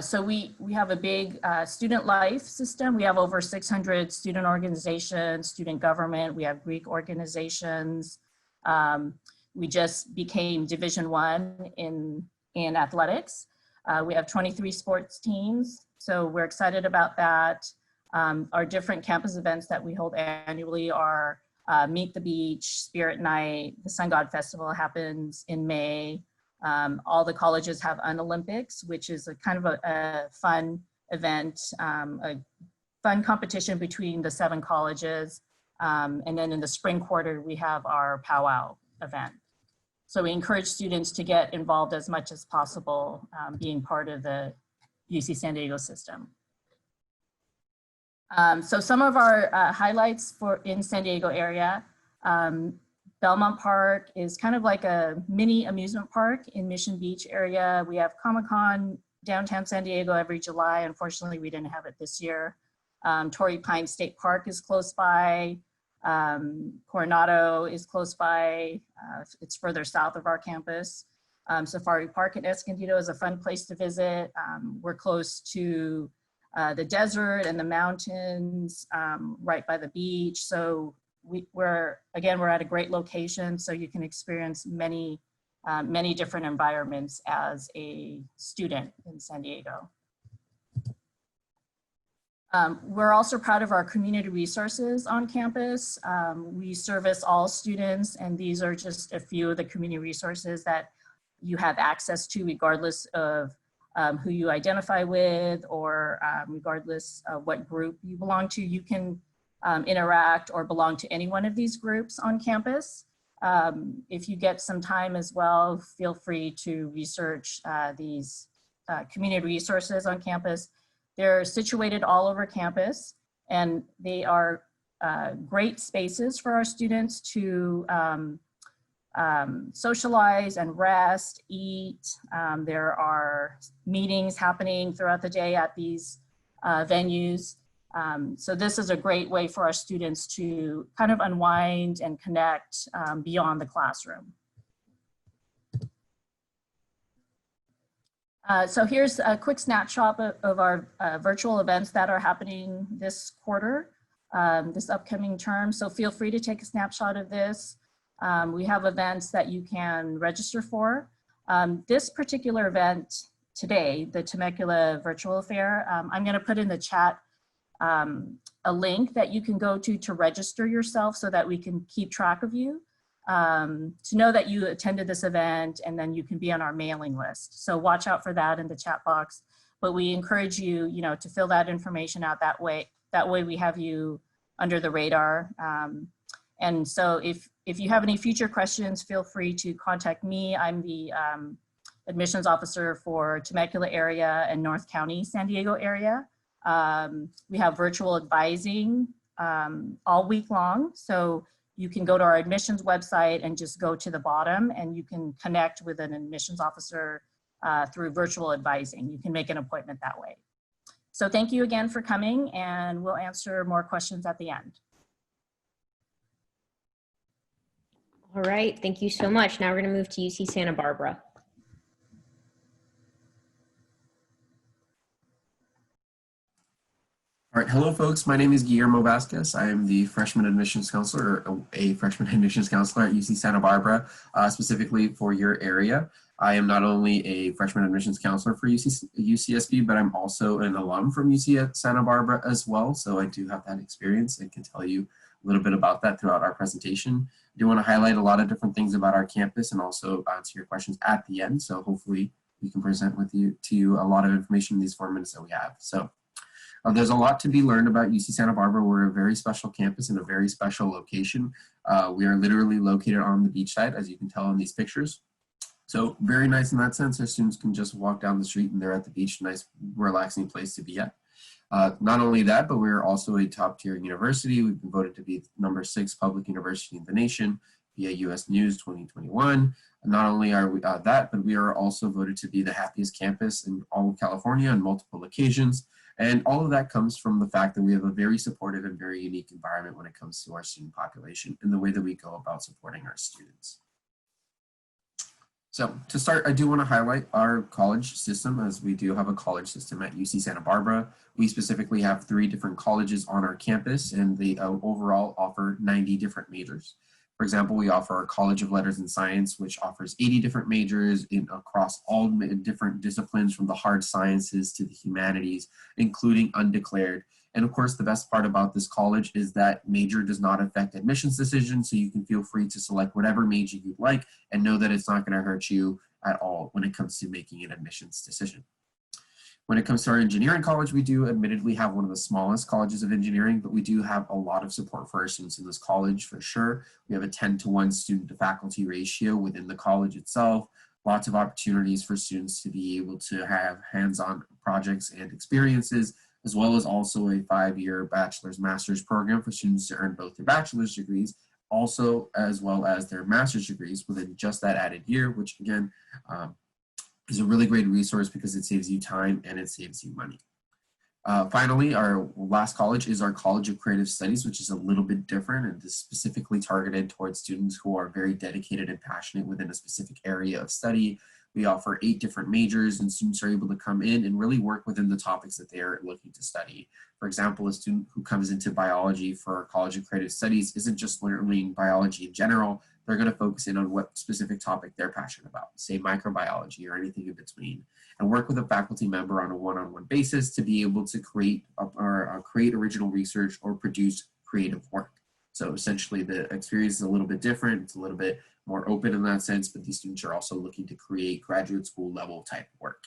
So we have a big student life system. We have over 600 student organizations, student government. We have Greek organizations. We just became Division I in athletics. We have 23 sports teams, so we're excited about that. Our different campus events that we hold annually are Meet the Beach, Spirit Night, the Sun God Festival happens in May. All the colleges have Unolympics, which is a kind of a fun event, a fun competition between the 7 colleges. And then in the spring quarter, we have our powwow event. So we encourage students to get involved as much as possible, being part of the UC San Diego system. So some of our highlights in San Diego area, Belmont Park is kind of like a mini amusement park in Mission Beach area. We have Comic-Con downtown San Diego every July. Unfortunately, we didn't have it this year. Torrey Pines State Park is close by. Coronado is close by. It's further south of our campus. Safari Park in Escondido is a fun place to visit. We're close to the desert and the mountains, right by the beach. So we're at a great location, so you can experience many different environments as a student in San Diego. We're also proud of our community resources on campus. We service all students, and these are just a few of the community resources that you have access to regardless of who you identify with or regardless of what group you belong to. You can interact or belong to any one of these groups on campus. If you get some time as well, feel free to research these community resources on campus. They're situated all over campus, and they are great spaces for our students to socialize and rest, eat. There are meetings happening throughout the day at these venues. So this is a great way for our students to kind of unwind and connect beyond the classroom. So here's a quick snapshot of our virtual events that are happening this quarter. this upcoming term. So feel free to take a snapshot of this. We have events that you can register for. This particular event today, the Temecula Virtual Fair, I'm going to put in the chat a link that you can go to register yourself so that we can keep track of you, to know that you attended this event, and then you can be on our mailing list. So watch out for that in the chat box. But we encourage you, to fill that information out that way. That way we have you under the radar. And so if you have any future questions, feel free to contact me. I'm the admissions officer for Temecula area and North County, San Diego area. We have virtual advising all week long. So you can go to our admissions website and just go to the bottom, and you can connect with an admissions officer through virtual advising. You can make an appointment that way. So thank you again for coming, and we'll answer more questions at the end. All right, thank you so much. Now we're going to move to UC Santa Barbara. All right, hello folks, my name is Guillermo Vasquez. I am the freshman admissions counselor, or a freshman admissions counselor at UC Santa Barbara, specifically for your area. I am not only a freshman admissions counselor for UCSB, but I'm also an alum from UC at Santa Barbara as well. So I do have that experience and can tell you a little bit about that throughout our presentation. I do want to highlight a lot of different things about our campus and also answer your questions at the end. So hopefully we can present to you a lot of information in these 4 minutes that we have. So there's a lot to be learned about UC Santa Barbara. We're a very special campus in a very special location. We are literally located on the beachside, as you can tell in these pictures. So very nice in that sense. Our students can just walk down the street and they're at the beach. Nice, relaxing place to be at. Not only that, but we're also a top tier university. We've been voted to be #6 public university in the nation via US News 2021. And not only are we that, but we are also voted to be the happiest campus in all of California on multiple occasions. And all of that comes from the fact that we have a very supportive and very unique environment when it comes to our student population and the way that we go about supporting our students. So to start, I do want to highlight our college system, as we do have a college system at UC Santa Barbara. We specifically have 3 different colleges on our campus, and they overall offer 90 different majors. For example, we offer our College of Letters and Science, which offers 80 different majors across all different disciplines, from the hard sciences to the humanities, including undeclared. And of course, the best part about this college is that major does not affect admissions decisions, so you can feel free to select whatever major you'd like and know that it's not going to hurt you at all when it comes to making an admissions decision. When it comes to our engineering college, we do admittedly have one of the smallest colleges of engineering, but we do have a lot of support for our students in this college for sure. We have a 10-to-1 student to faculty ratio within the college itself. Lots of opportunities for students to be able to have hands-on projects and experiences, as well as also a 5-year bachelor's master's program for students to earn both their bachelor's degrees, also as well as their master's degrees within just that added year, which again, is a really great resource because it saves you time and it saves you money. Finally, our last college is our College of Creative Studies, which is a little bit different and is specifically targeted towards students who are very dedicated and passionate within a specific area of study. We offer 8 different majors, and students are able to come in and really work within the topics that they're looking to study. For example, a student who comes into biology for our College of Creative Studies isn't just learning biology in general. They're going to focus in on what specific topic they're passionate about, say microbiology or anything in between, and work with a faculty member on a one-on-one basis to be able to create original research or produce creative work. So essentially the experience is a little bit different. It's a little bit more open in that sense, but these students are also looking to create graduate school level type work.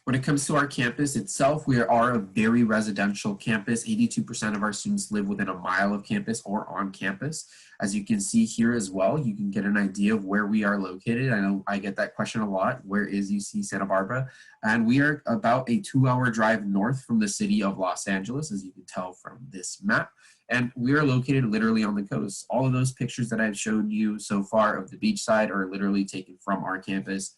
When it comes to our campus itself, we are a very residential campus. 82% of our students live within a mile of campus or on campus. As you can see here as well, you can get an idea of where we are located. I know I get that question a lot. Where is UC Santa Barbara? And we are about a 2-hour drive north from the city of Los Angeles, as you can tell from this map. And we are located literally on the coast. All of those pictures that I've shown you so far of the beach side are literally taken from our campus,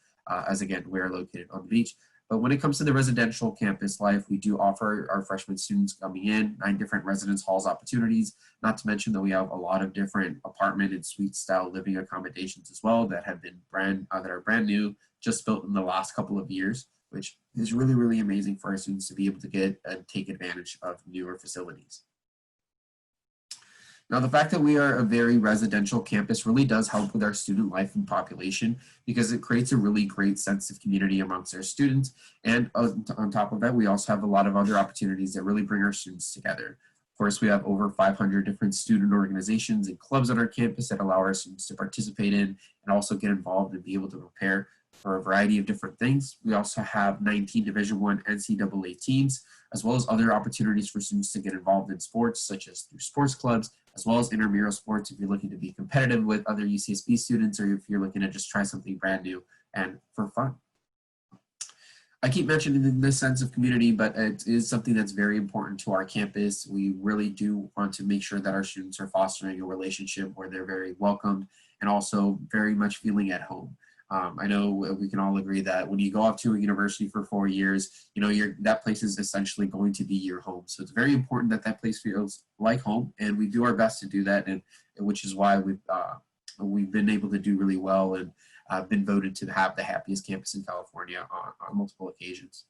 as again, we're located on the beach. But when it comes to the residential campus life, we do offer our freshman students coming in 9 different residence halls opportunities, not to mention that we have a lot of different apartment and suite style living accommodations as well that have been that are brand new, just built in the last couple of years. which is really, really amazing for our students to be able to get and take advantage of newer facilities. Now, the fact that we are a very residential campus really does help with our student life and population because it creates a really great sense of community amongst our students. And on top of that, we also have a lot of other opportunities that really bring our students together. Of course, we have over 500 different student organizations and clubs on our campus that allow our students to participate in and also get involved and be able to prepare for a variety of different things. We also have 19 Division I NCAA teams, as well as other opportunities for students to get involved in sports, such as through sports clubs, as well as intramural sports if you're looking to be competitive with other UCSB students or if you're looking to just try something brand new and for fun. I keep mentioning this sense of community, but it is something that's very important to our campus. We really do want to make sure that our students are fostering a relationship where they're very welcomed and also very much feeling at home. I know we can all agree that when you go off to a university for 4 years, you know, that place is essentially going to be your home. So it's very important that that place feels like home, and we do our best to do that, and which is why we've been able to do really well and been voted to have the happiest campus in California on multiple occasions.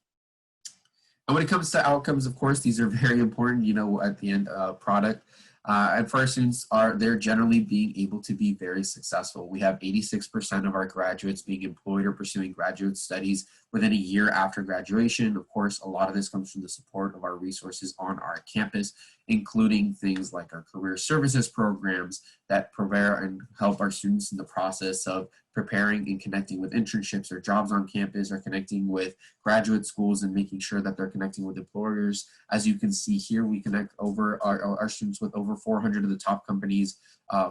And when it comes to outcomes, of course, these are very important, you know, at the end product. And for our students, they're generally being able to be very successful. We have 86% of our graduates being employed or pursuing graduate studies within a year after graduation. Of course, a lot of this comes from the support of our resources on our campus, including things like our career services programs that prepare and help our students in the process of preparing and connecting with internships or jobs on campus, or connecting with graduate schools and making sure that they're connecting with employers. As you can see here, we connect over our students with over 400 of the top companies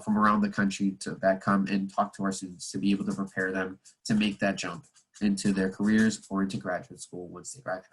from around the country that come and talk to our students to be able to prepare them to make that jump into their careers or into graduate school once they graduate.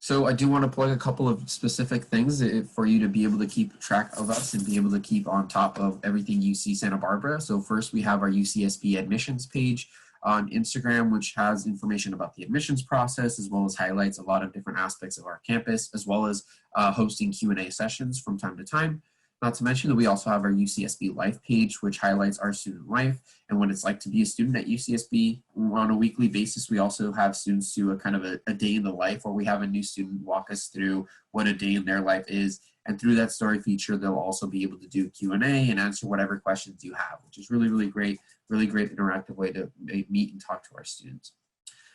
So I do want to plug a couple of specific things for you to be able to keep track of us and be able to keep on top of everything UC Santa Barbara. So first we have our UCSB admissions page on Instagram, which has information about the admissions process, as well as highlights a lot of different aspects of our campus, as well as hosting Q&A sessions from time to time. Not to mention that we also have our UCSB Life page, which highlights our student life and what it's like to be a student at UCSB. On a weekly basis, we also have students do a day in the life, where we have a new student walk us through what a day in their life is. And through that story feature, they'll also be able to do Q&A and answer whatever questions you have, which is really, really great interactive way to meet and talk to our students.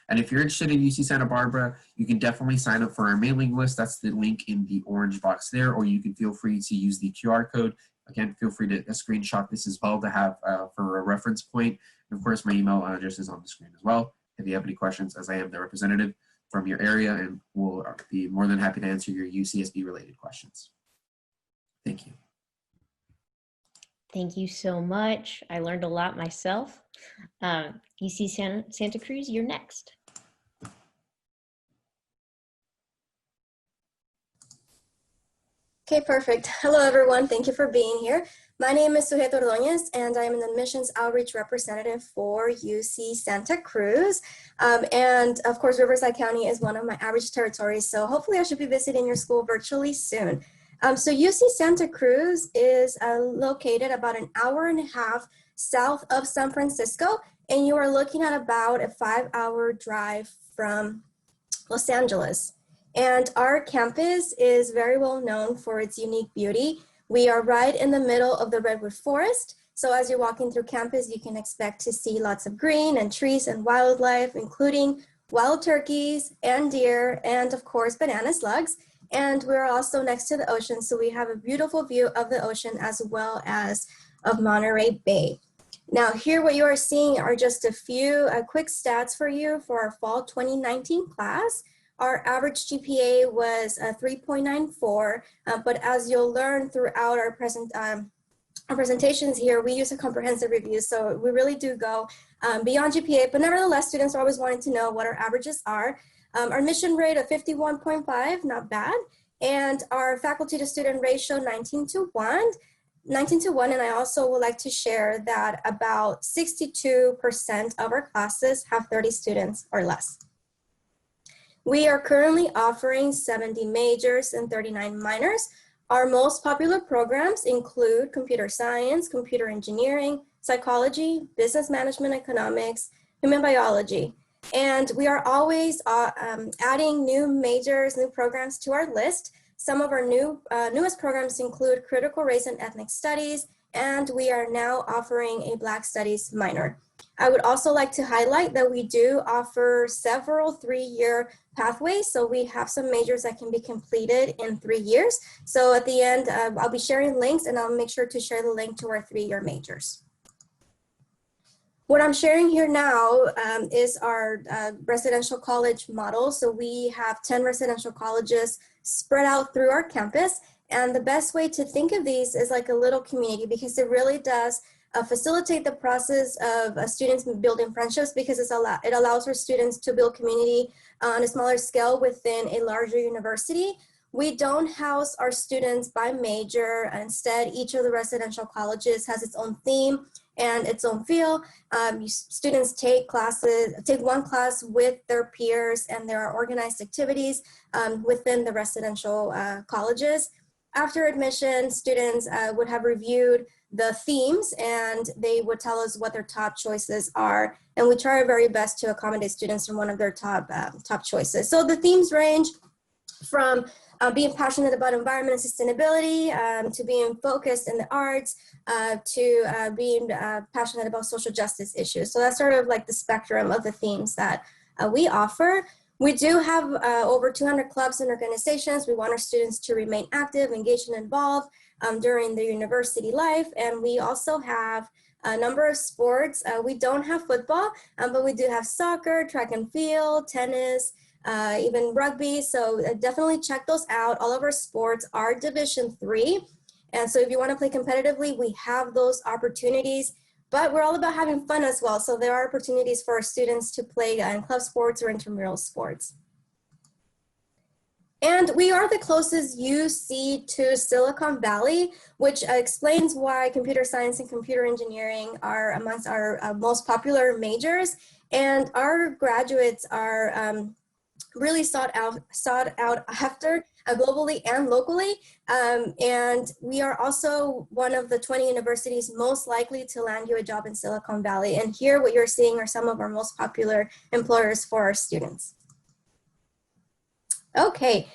And if you're interested in UC Santa Barbara, you can definitely sign up for our mailing list. That's the link in the orange box there, or you can feel free to use the QR code. Again, feel free to screenshot this as well to have for a reference point. And of course, my email address is on the screen as well. If you have any questions, as I am the representative from your area, and we'll be more than happy to answer your UCSB related questions. Thank you. Thank you so much. I learned a lot myself. UC Santa Cruz, you're next. Okay, perfect. Hello, everyone. Thank you for being here. My name is Sujeto Ordóñez, and I'm an admissions outreach representative for UC Santa Cruz. And of course, Riverside County is one of my outreach territories, so hopefully I should be visiting your school virtually soon. So UC Santa Cruz is located about an hour and a half south of San Francisco, and you are looking at about a 5-hour drive from Los Angeles. And our campus is very well known for its unique beauty. We are right in the middle of the Redwood Forest. So as you're walking through campus, you can expect to see lots of green and trees and wildlife, including wild turkeys and deer, and of course, banana slugs. And we're also next to the ocean, so we have a beautiful view of the ocean as well as of Monterey Bay. Now here what you are seeing are just a few quick stats for you for our fall 2019 class. Our average GPA was 3.94, but as you'll learn throughout our presentations here, we use a comprehensive review, so we really do go beyond GPA, but nevertheless, students are always wanting to know what our averages are. Our admission rate of 51.5, not bad, and our faculty to student ratio 19:1, and I also would like to share that about 62% of our classes have 30 students or less. We are currently offering 70 majors and 39 minors. Our most popular programs include computer science, computer engineering, psychology, business management, economics, human biology. And we are always adding new majors, new programs to our list. Some of our newest programs include critical race and ethnic studies, and we are now offering a Black Studies minor. I would also like to highlight that we do offer several 3-year pathways. So we have some majors that can be completed in 3 years. So at the end, I'll be sharing links, and I'll make sure to share the link to our 3-year majors. What I'm sharing here now is our residential college model. So we have 10 residential colleges spread out through our campus. And the best way to think of these is like a little community, because it really does facilitate the process of students building friendships, because it allows our students to build community on a smaller scale within a larger university. We don't house our students by major. Instead, each of the residential colleges has its own theme and its own feel. Students take one class with their peers, and there are organized activities within the residential colleges. After admission, students would have reviewed the themes, and they would tell us what their top choices are. And we try our very best to accommodate students from one of their top choices. So the themes range from being passionate about environment and sustainability, to being focused in the arts, to being passionate about social justice issues. So that's sort of like the spectrum of the themes that we offer. We do have over 200 clubs and organizations. We want our students to remain active, engaged, and involved during their university life. And we also have a number of sports. We don't have football, but we do have soccer, track and field, tennis, even rugby. So definitely check those out. All of our sports are Division III. And so if you want to play competitively, we have those opportunities. But we're all about having fun as well. So there are opportunities for our students to play in club sports or intramural sports. And we are the closest UC to Silicon Valley, which explains why computer science and computer engineering are amongst our most popular majors. And our graduates are really sought out after globally and locally. And we are also one of the 20 universities most likely to land you a job in Silicon Valley. And here what you're seeing are some of our most popular employers for our students. Okay,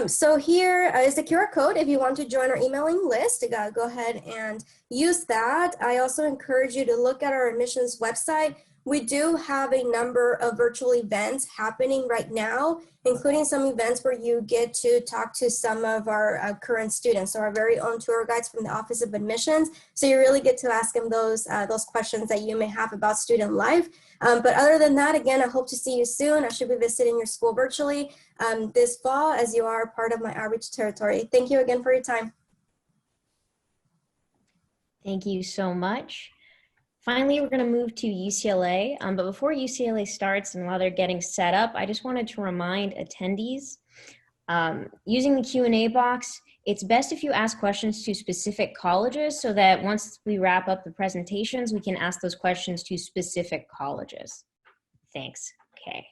so here is the QR code. If you want to join our emailing list, go ahead and use that. I also encourage you to look at our admissions website. We do have a number of virtual events happening right now, including some events where you get to talk to some of our current students, so our very own tour guides from the Office of Admissions. So you really get to ask them those questions that you may have about student life. But other than that, again, I hope to see you soon. I should be visiting your school virtually this fall, as you are part of my outreach territory. Thank you again for your time. Thank you so much. Finally, we're going to move to UCLA, but before UCLA starts and while they're getting set up, I just wanted to remind attendees, using the Q&A box, it's best if you ask questions to specific colleges so that once we wrap up the presentations, we can ask those questions to specific colleges. Thanks. Okay.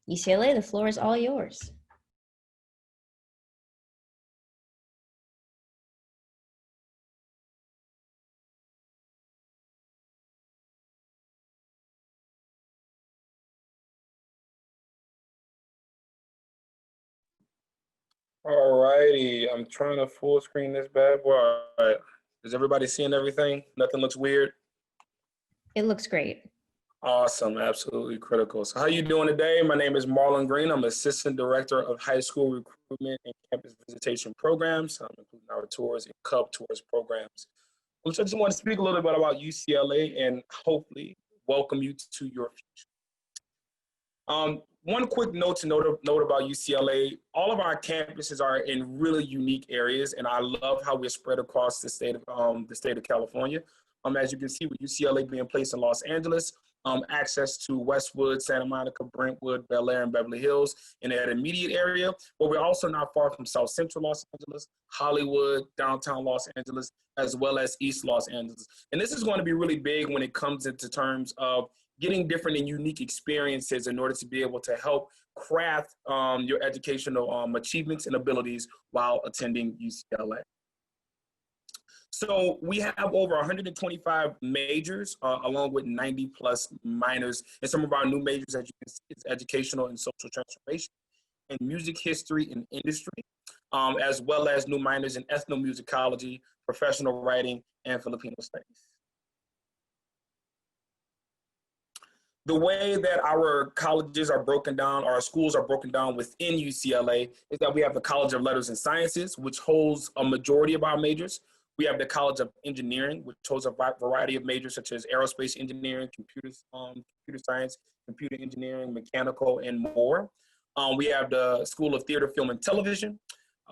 UCLA, the floor is all yours. All righty, I'm trying to full screen this bad boy. All right, is everybody seeing everything? Nothing looks weird? It looks great. Awesome, absolutely critical. So how you doing today? My name is Marlon Green. I'm Assistant Director of High School Recruitment and Campus Visitation Programs, including our tours and CUB tours programs. I just want to speak a little bit about UCLA and hopefully welcome you to your future. One quick note about UCLA, all of our campuses are in really unique areas, and I love how we're spread across the state of California. As you can see, with UCLA being placed in Los Angeles, access to Westwood, Santa Monica, Brentwood, Bel Air, and Beverly Hills in that immediate area, but we're also not far from South Central Los Angeles, Hollywood, downtown Los Angeles, as well as East Los Angeles. And this is going to be really big when it comes into terms of getting different and unique experiences in order to be able to help craft your educational achievements and abilities while attending UCLA. So we have over 125 majors, along with 90 plus minors. And some of our new majors, as you can see, is educational and social transformation, and music history and industry, as well as new minors in ethnomusicology, professional writing, and Filipino studies. The way that our colleges are broken down, our schools are broken down within UCLA, is that we have the College of Letters and Sciences, which holds a majority of our majors. We have the College of Engineering, which holds a variety of majors such as aerospace engineering, computer science, computer engineering, mechanical, and more. We have the School of Theater, Film, and Television,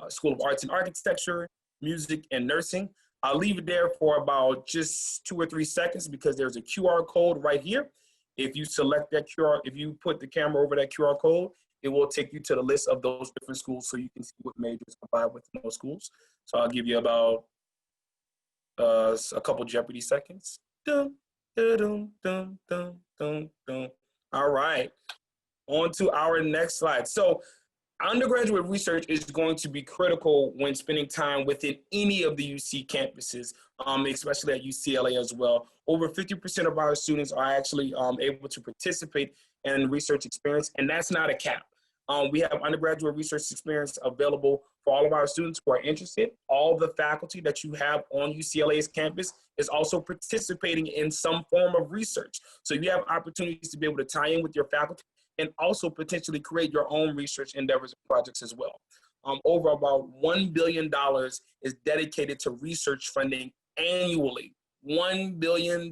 School of Arts and Architecture, Music, and Nursing. I'll leave it there for about just 2 or 3 seconds because there's a QR code right here. If you select that QR, if you put the camera over that QR code, it will take you to the list of those different schools so you can see what majors apply within those schools. So I'll give you about a couple Jeopardy seconds. Dun, dun, dun, dun, dun, dun. All right, on to our next slide. So undergraduate research is going to be critical when spending time within any of the UC campuses, especially at UCLA as well. Over 50% of our students are actually able to participate in research experience, and that's not a cap. We have undergraduate research experience available for all of our students who are interested. All the faculty that you have on UCLA's campus is also participating in some form of research. So you have opportunities to be able to tie in with your faculty and also potentially create your own research endeavors and projects as well. Over about $1 billion is dedicated to research funding annually. $1 billion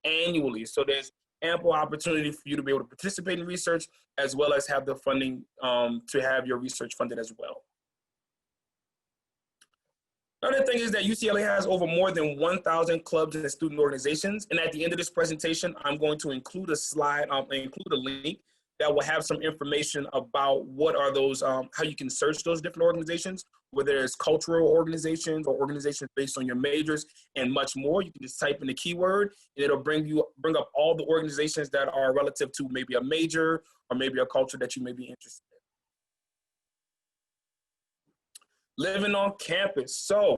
annually. So there's ample opportunity for you to be able to participate in research as well as have the funding to have your research funded as well. Another thing is that UCLA has over more than 1,000 clubs and student organizations. And at the end of this presentation, I'm going to include a slide, include a link that will have some information about what are those, how you can search those different organizations, whether it's cultural organizations or organizations based on your majors and much more. You can just type in the keyword and it'll bring up all the organizations that are relative to maybe a major or maybe a culture that you may be interested in. Living on campus. So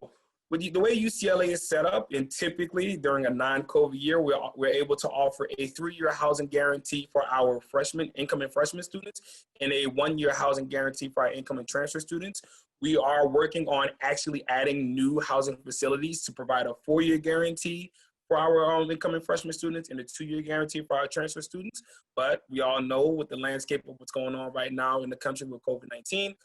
with the way UCLA is set up, and typically during a non-COVID year, we're able to offer a 3-year housing guarantee for our incoming freshman students and a 1-year housing guarantee for our incoming transfer students. We are working on actually adding new housing facilities to provide a 4-year guarantee for our incoming freshman students and a 2-year guarantee for our transfer students. But we all know with the landscape of what's going on right now in the country with COVID-19,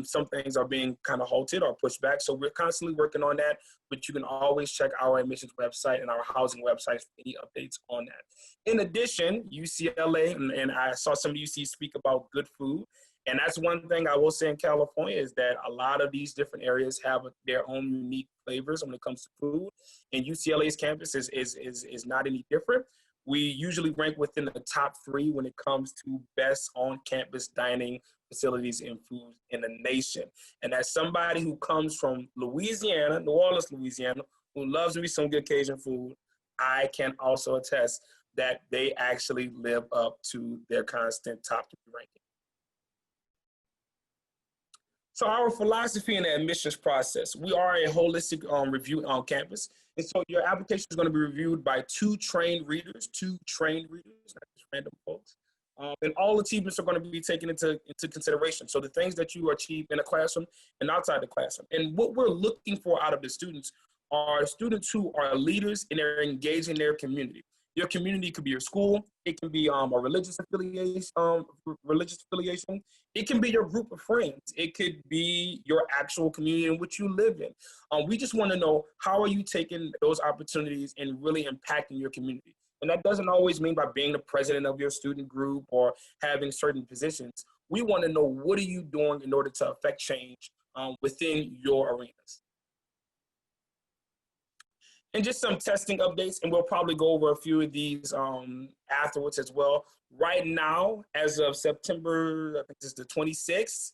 some things are being kind of halted or pushed back. So we're constantly working on that, but you can always check our admissions website and our housing websites for any updates on that. In addition, UCLA, and I saw some UC speak about good food. And that's one thing I will say in California is that a lot of these different areas have their own unique flavors when it comes to food. And UCLA's campus is not any different. We usually rank within the top 3 when it comes to best on-campus dining facilities and food in the nation. And as somebody who comes from Louisiana, New Orleans, Louisiana, who loves me some good Cajun food, I can also attest that they actually live up to their constant top 3 ranking. So our philosophy in the admissions process, we are a holistic review on campus. And so your application is going to be reviewed by 2 trained readers, not just random folks. And all achievements are going to be taken into consideration. So the things that you achieve in a classroom and outside the classroom. And what we're looking for out of the students are students who are leaders and they're engaged in their community. Your community could be your school. It can be a religious affiliation. It can be your group of friends. It could be your actual community in which you live in. We just want to know, how are you taking those opportunities and really impacting your community? And that doesn't always mean by being the president of your student group or having certain positions. We want to know, what are you doing in order to affect change within your arenas? And just some testing updates, and we'll probably go over a few of these afterwards as well. Right now, as of September, I think it's the 26th,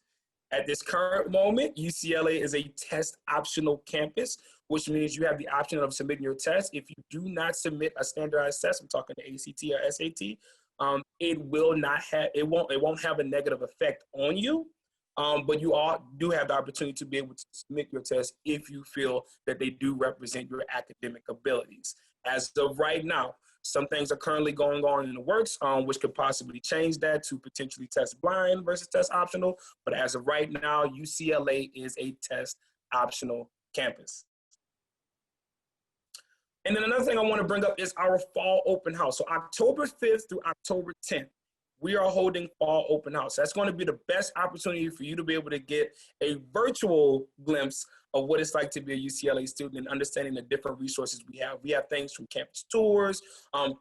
at this current moment, UCLA is a test optional campus, which means you have the option of submitting your test. If you do not submit a standardized test, I'm talking the ACT or SAT, it won't have a negative effect on you. but you all do have the opportunity to be able to submit your test if you feel that they do represent your academic abilities. As of right now, some things are currently going on in the works, which could possibly change that to potentially test blind versus test optional. But as of right now, UCLA is a test optional campus. And then another thing I want to bring up is our fall open house. So October 5th through October 10th, we are holding fall open house. That's going to be the best opportunity for you to be able to get a virtual glimpse of what it's like to be a UCLA student and understanding the different resources we have. We have things from campus tours,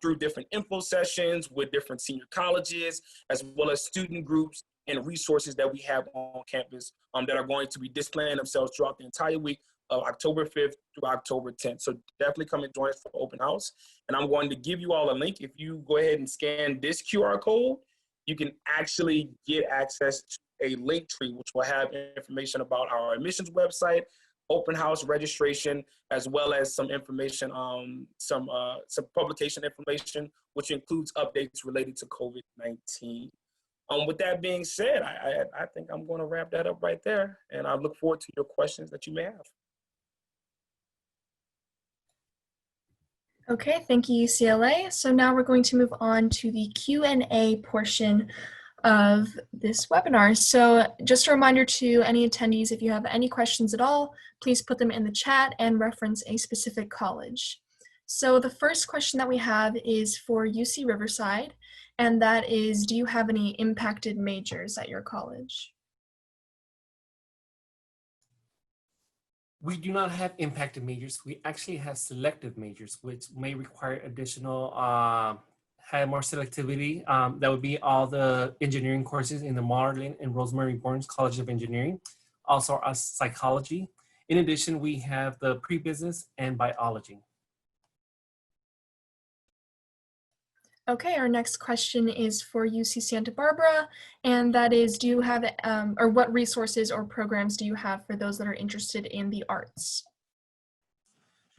through different info sessions with different senior colleges, as well as student groups and resources that we have on campus that are going to be displaying themselves throughout the entire week of October 5th through October 10th. So definitely come and join us for open house. And I'm going to give you all a link. If you go ahead and scan this QR code, you can actually get access to a link tree, which will have information about our admissions website, open house registration, as well as some information, some publication information, which includes updates related to COVID-19. With that being said, I think I'm going to wrap that up right there, and I look forward to your questions that you may have. Okay, thank you, UCLA. So now we're going to move on to the Q&A portion of this webinar. So just a reminder to any attendees, if you have any questions at all, please put them in the chat and reference a specific college. So the first question that we have is for UC Riverside, and that is, do you have any impacted majors at your college? We do not have impacted majors. We actually have selective majors, which may require additional, have more selectivity. That would be all the engineering courses in the Marlin and Rosemary Bournes College of Engineering, also our psychology. In addition, we have the pre-business and biology. Okay, our next question is for UC Santa Barbara, and that is, do you have, or what resources or programs do you have for those that are interested in the arts?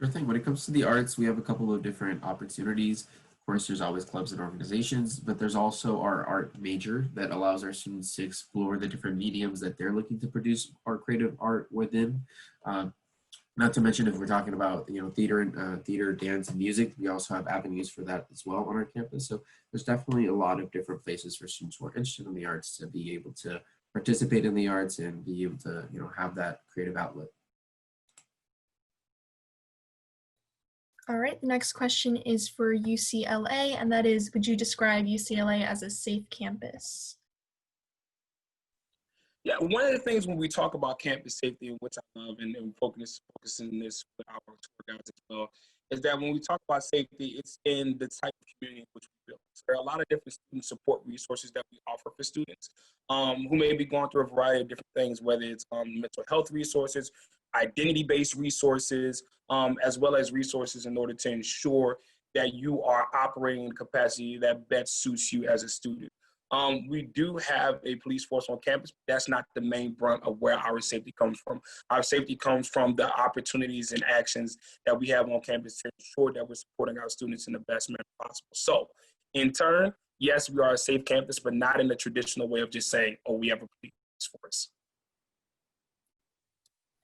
Sure thing. When it comes to the arts, we have a couple of different opportunities. Of course, there's always clubs and organizations, but there's also our art major that allows our students to explore the different mediums that they're looking to produce our creative art within. Not to mention, if we're talking about, you know, theater, dance, and music, we also have avenues for that as well on our campus. So there's definitely a lot of different places for students who are interested in the arts to be able to participate in the arts and be able to, you know, have that creative outlet. All right, the next question is for UCLA, and that is, would you describe UCLA as a safe campus? Yeah, one of the things when we talk about campus safety, which I love, and focusing this with our tour guides as well, is that when we talk about safety, it's in the type of community which we build. So there are a lot of different student support resources that we offer for students who may be going through a variety of different things, whether it's mental health resources, identity-based resources, as well as resources in order to ensure that you are operating in a capacity that best suits you as a student. We do have a police force on campus, but that's not the main brunt of where our safety comes from. Our safety comes from the opportunities and actions that we have on campus to ensure that we're supporting our students in the best manner possible. So in turn, yes, we are a safe campus, but not in the traditional way of just saying, oh, we have a police force.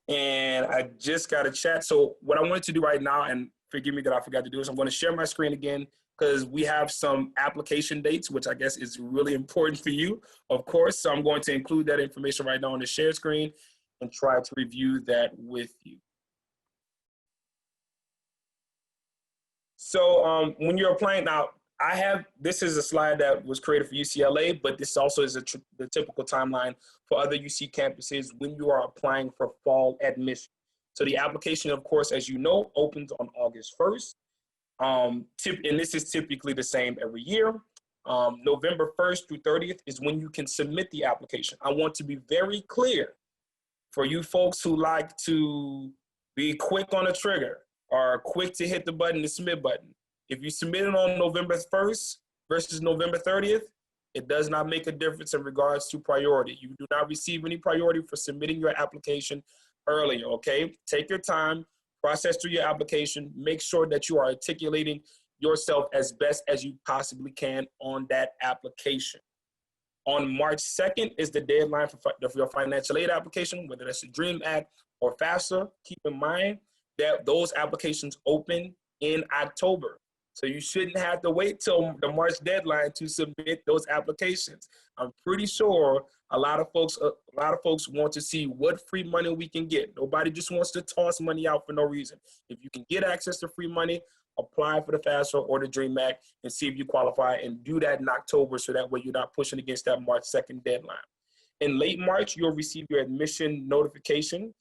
And I just got a chat. So what I wanted to do right now, and forgive me that I forgot to do this, I'm going to share my screen again, because we have some application dates, which I guess is really important for you, of course. So I'm going to include that information right now on the share screen and try to review that with you. So when you're applying, now this is a slide that was created for UCLA, but this also is the typical timeline for other UC campuses when you are applying for fall admission. So the application, of course, as you know, opens on August 1st. And this is typically the same every year. November 1st through 30th is when you can submit the application. I want to be very clear for you folks who like to be quick on the trigger or quick to hit the button, the submit button. If you submit it on November 1st versus November 30th, it does not make a difference in regards to priority. You do not receive any priority for submitting your application earlier, okay? Take your time. Process through your application, make sure that you are articulating yourself as best as you possibly can on that application. On March 2nd is the deadline for your financial aid application, whether that's a DREAM Act or FAFSA. Keep in mind that those applications open in October. So you shouldn't have to wait till the March deadline to submit those applications. I'm pretty sure a lot of folks want to see what free money we can get. Nobody just wants to toss money out for no reason. If you can get access to free money, apply for the FAFSA or the DREAM Act and see if you qualify, and do that in October so that way you're not pushing against that March 2nd deadline. In late March, you'll receive your admission notification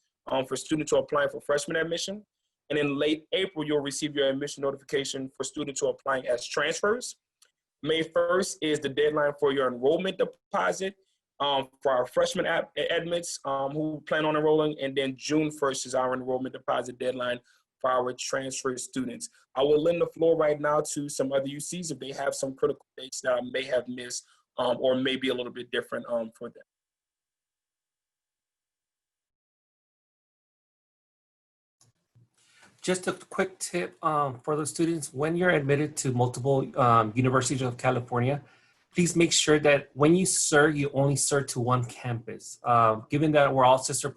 for students who are applying for freshman admission. And in late April, you'll receive your admission notification for students who are applying as transfers. May 1st is the deadline for your enrollment deposit for our freshman admits who plan on enrolling. And then June 1st is our enrollment deposit deadline for our transfer students. I will lend the floor right now to some other UCs if they have some critical dates that I may have missed or may be a little bit different for them. Just a quick tip for the students: when you're admitted to multiple universities of California, please make sure that when you cert, you only cert to one campus. Given that we're all sister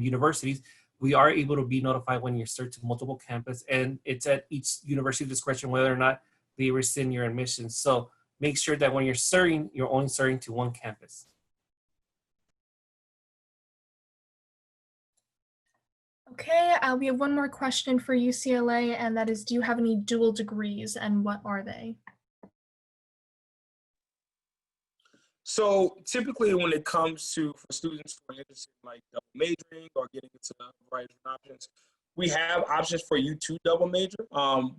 universities, we are able to be notified when you're cert to multiple campus, and it's at each university discretion whether or not they rescind your admission. So make sure that when you're certing, you're only certing to one campus. Okay, we have one more question for UCLA, and that is, do you have any dual degrees, and what are they? So typically when it comes to for students who are interested in like double majoring or getting into a variety of options, we have options for you to double major.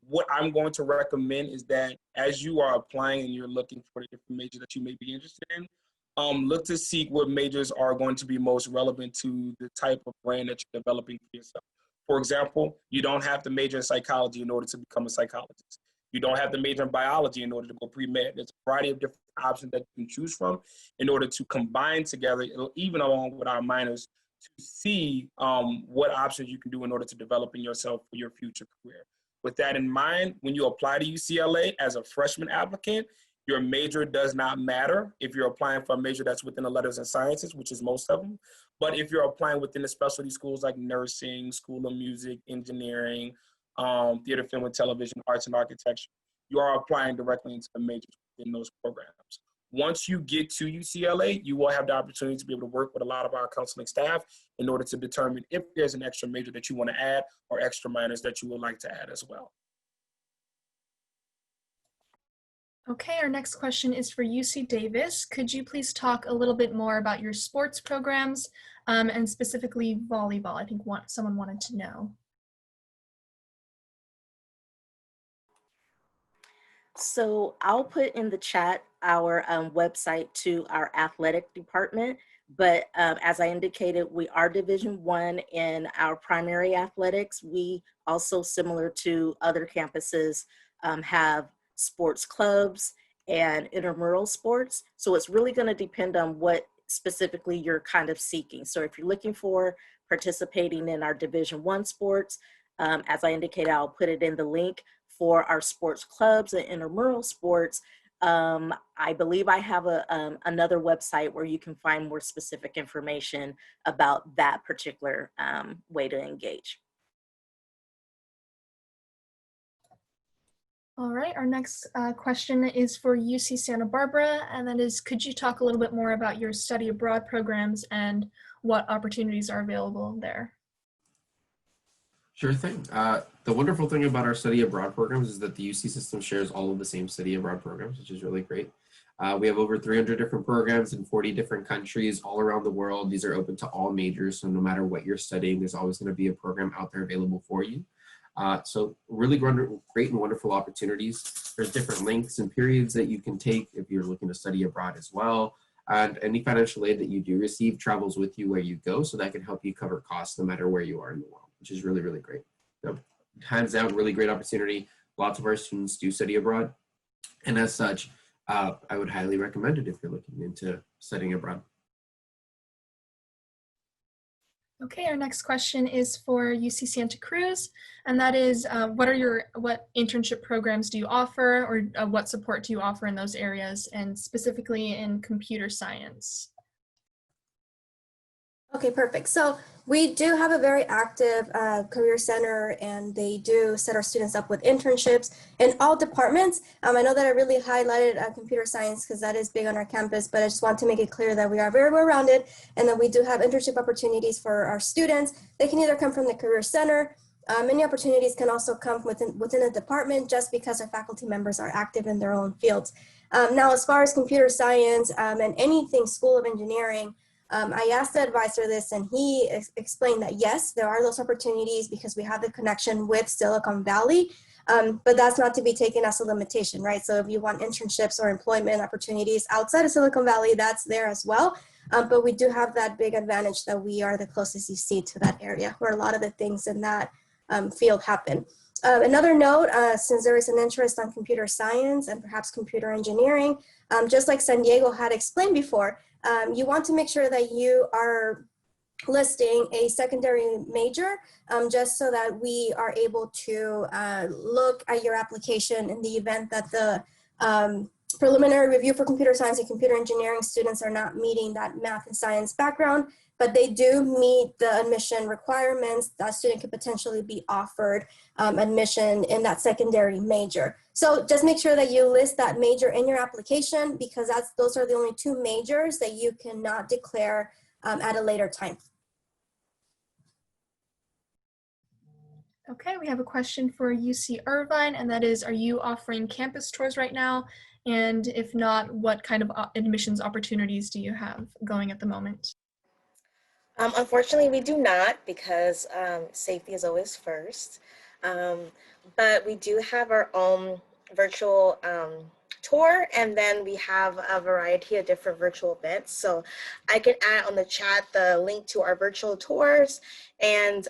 What I'm going to recommend is that as you are applying and you're looking for the different majors that you may be interested in, look to see what majors are going to be most relevant to the type of brand that you're developing for yourself. For example, you don't have to major in psychology in order to become a psychologist. You don't have to major in biology in order to go pre-med. There's a variety of different options that you can choose from in order to combine together, even along with our minors, to see what options you can do in order to develop in yourself for your future career. With that in mind, when you apply to UCLA as a freshman applicant, your major does not matter if you're applying for a major that's within the letters and sciences, which is most of them. But if you're applying within the specialty schools like nursing, school of music, engineering, theater, film, and television, arts and architecture, you are applying directly into the majors within those programs. Once you get to UCLA, you will have the opportunity to be able to work with a lot of our counseling staff in order to determine if there's an extra major that you want to add or extra minors that you would like to add as well. Okay, our next question is for UC Davis. Could you please talk a little bit more about your sports programs and specifically volleyball? I think someone wanted to know. So I'll put in the chat our website to our athletic department. But as I indicated, we are Division I in our primary athletics. We also, similar to other campuses, have sports clubs and intramural sports. So it's really going to depend on what specifically you're kind of seeking. So if you're looking for participating in our Division I sports, as I indicated, I'll put it in the link for our sports clubs and intramural sports. I believe I have another website where you can find more specific information about that particular way to engage. All right, our next question is for UC Santa Barbara, and that is, could you talk a little bit more about your study abroad programs and what opportunities are available there? Sure thing. The wonderful thing about our study abroad programs is that the UC system shares all of the same study abroad programs, which is really great. We have over 300 different programs in 40 different countries all around the world. These are open to all majors, so no matter what you're studying, there's always going to be a program out there available for you. So really great and wonderful opportunities. There's different lengths and periods that you can take if you're looking to study abroad as well. And any financial aid that you do receive travels with you where you go, so that can help you cover costs no matter where you are in the world, which is really, really great. So, hands down, really great opportunity. Lots of our students do study abroad. And as such, I would highly recommend it if you're looking into studying abroad. Okay, our next question is for UC Santa Cruz, and that is, what internship programs do you offer, or what support do you offer in those areas, and specifically in computer science? Okay, perfect. So we do have a very active career center, and they do set our students up with internships in all departments. I know that I really highlighted computer science because that is big on our campus, but I just want to make it clear that we are very well-rounded and that we do have internship opportunities for our students. They can either come from the career center. Many opportunities can also come within a department just because our faculty members are active in their own fields. Now, as far as computer science and anything School of Engineering, I asked the advisor this, and he explained that yes, there are those opportunities because we have the connection with Silicon Valley, but that's not to be taken as a limitation, right? So if you want internships or employment opportunities outside of Silicon Valley, that's there as well. But we do have that big advantage that we are the closest you see to that area where a lot of the things in that field happen. Another note, since there is an interest on computer science and perhaps computer engineering, just like San Diego had explained before, you want to make sure that you are listing a secondary major just so that we are able to look at your application in the event that the preliminary review for computer science and computer engineering students are not meeting that math and science background, but they do meet the admission requirements. That student could potentially be offered admission in that secondary major. So just make sure that you list that major in your application because those are the only two majors that you cannot declare at a later time. Okay, we have a question for UC Irvine, and that is, are you offering campus tours right now? And if not, what kind of admissions opportunities do you have going at the moment? Unfortunately, we do not because safety is always first. But we do have our own virtual tour, and then we have a variety of different virtual events. So I can add on the chat the link to our virtual tours and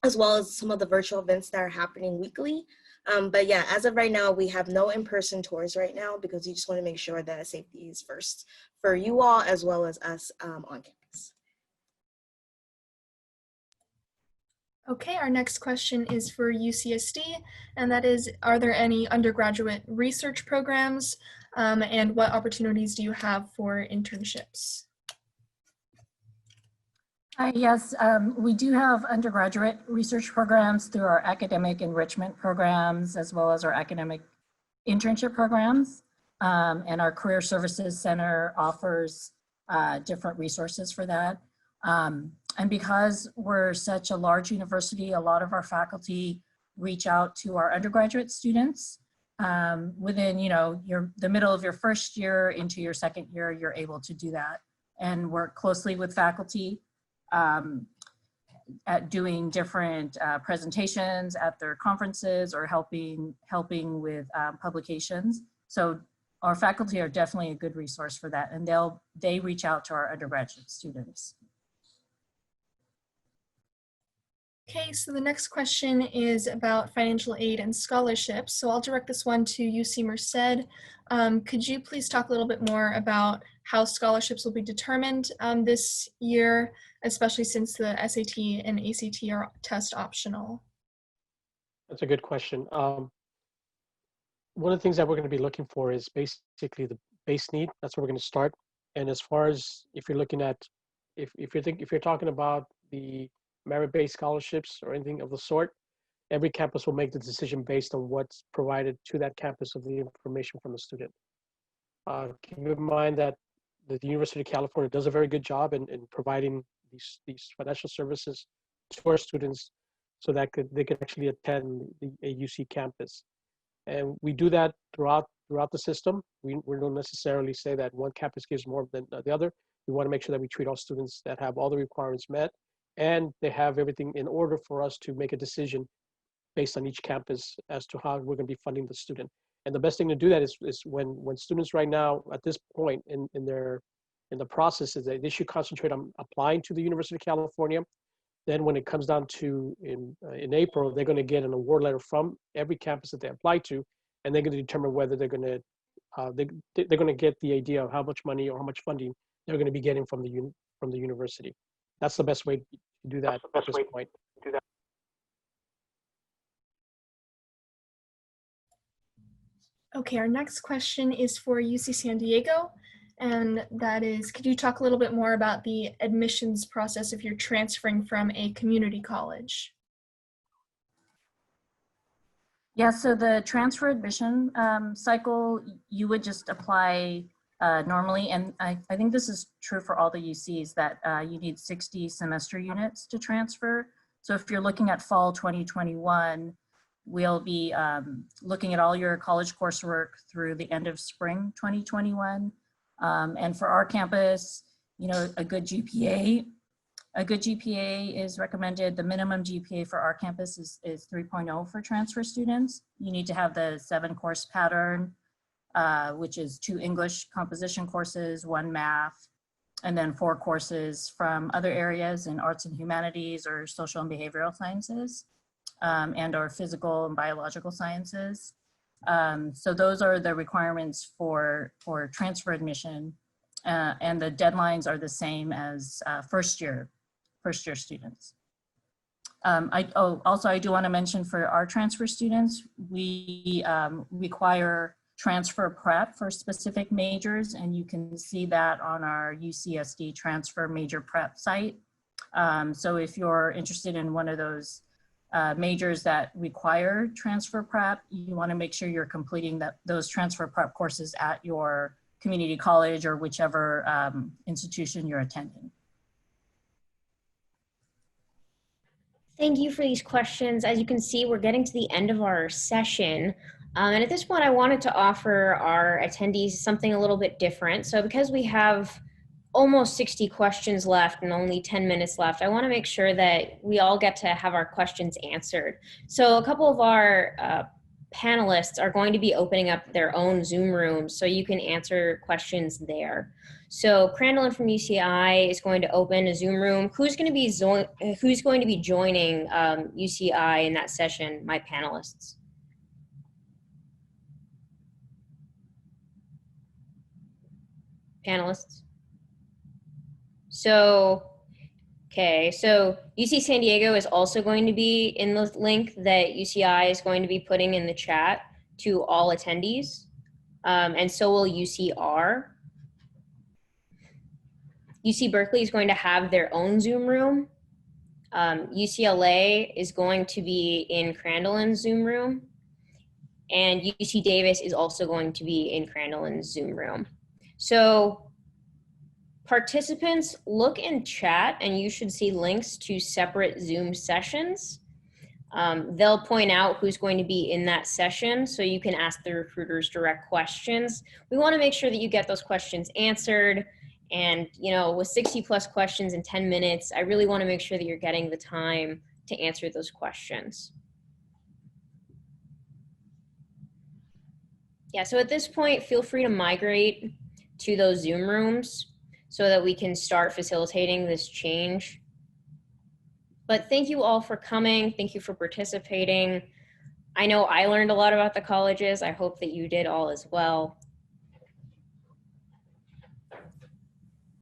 as well as some of the virtual events that are happening weekly. But yeah, as of right now, we have no in-person tours right now because we just want to make sure that safety is first for you all as well as us on campus. Okay, our next question is for UCSD, and that is, are there any undergraduate research programs, and what opportunities do you have for internships? Yes, we do have undergraduate research programs through our academic enrichment programs, as well as our academic internship programs. And our Career Services Center offers different resources for that. And because we're such a large university, a lot of our faculty reach out to our undergraduate students. Within, the middle of your first year into your second year, you're able to do that and work closely with faculty at doing different presentations at their conferences or helping with publications. So our faculty are definitely a good resource for that, and they reach out to our undergraduate students. Okay, so the next question is about financial aid and scholarships. So I'll direct this one to UC Merced. Could you please talk a little bit more about how scholarships will be determined this year, especially since the SAT and ACT are test optional? That's a good question. One of the things that we're going to be looking for is basically the base need. That's where we're going to start. And as far as if you're looking at, if you're talking about the merit-based scholarships or anything of the sort, every campus will make the decision based on what's provided to that campus of the information from the student. Keep in mind that the University of California does a very good job in providing these financial services to our students so that they can actually attend a UC campus. And we do that throughout the system. We don't necessarily say that one campus gives more than the other. We want to make sure that we treat all students that have all the requirements met and they have everything in order for us to make a decision based on each campus as to how we're going to be funding the student. And the best thing to do that is when students right now at this point in the process is that they should concentrate on applying to the University of California. Then when it comes down to in April, they're going to get an award letter from every campus that they apply to, and they're going to determine whether they're going to get the idea of how much money or how much funding they're going to be getting from the university. That's the best way to do that at this point. Okay, our next question is for UC San Diego, and that is, could you talk a little bit more about the admissions process if you're transferring from a community college? Yeah, so the transfer admission cycle, you would just apply normally, and I think this is true for all the UCs, that you need 60 semester units to transfer. So if you're looking at fall 2021, we'll be looking at all your college coursework through the end of spring 2021. And for our campus, you know, a good GPA is recommended. The minimum GPA for our campus is 3.0 for transfer students. You need to have the 7-course pattern, which is 2 English composition courses, 1 math, and then 4 courses from other areas in arts and humanities or social and behavioral sciences, and or physical and biological sciences. So those are the requirements for transfer admission, and the deadlines are the same as first year students. Also, I do want to mention for our transfer students, we require transfer prep for specific majors, and you can see that on our UCSD transfer major prep site. So if you're interested in one of those majors that require transfer prep, you want to make sure you're completing those transfer prep courses at your community college or whichever institution you're attending. Thank you for these questions. As you can see, we're getting to the end of our session. And at this point, I wanted to offer our attendees something a little bit different. So because we have almost 60 questions left and only 10 minutes left, I want to make sure that we all get to have our questions answered. So a couple of our panelists are going to be opening up their own Zoom rooms so you can answer questions there. So Crandall from UCI is going to open a Zoom room. Who's going to be joining UCI in that session, my panelists? Panelists? So, okay, so UC San Diego is also going to be in the link that UCI is going to be putting in the chat to all attendees, and so will UCR. UC Berkeley is going to have their own Zoom room. UCLA is going to be in Crandall's Zoom room, and UC Davis is also going to be in Crandall's Zoom room. So participants, look in chat and you should see links to separate Zoom sessions. They'll point out who's going to be in that session so you can ask the recruiters direct questions. We want to make sure that you get those questions answered. And, you know, with 60 plus questions in 10 minutes, I really want to make sure that you're getting the time to answer those questions. Yeah, so at this point, feel free to migrate to those Zoom rooms so that we can start facilitating this change. But thank you all for coming. Thank you for participating. I know I learned a lot about the colleges. I hope that you did all as well.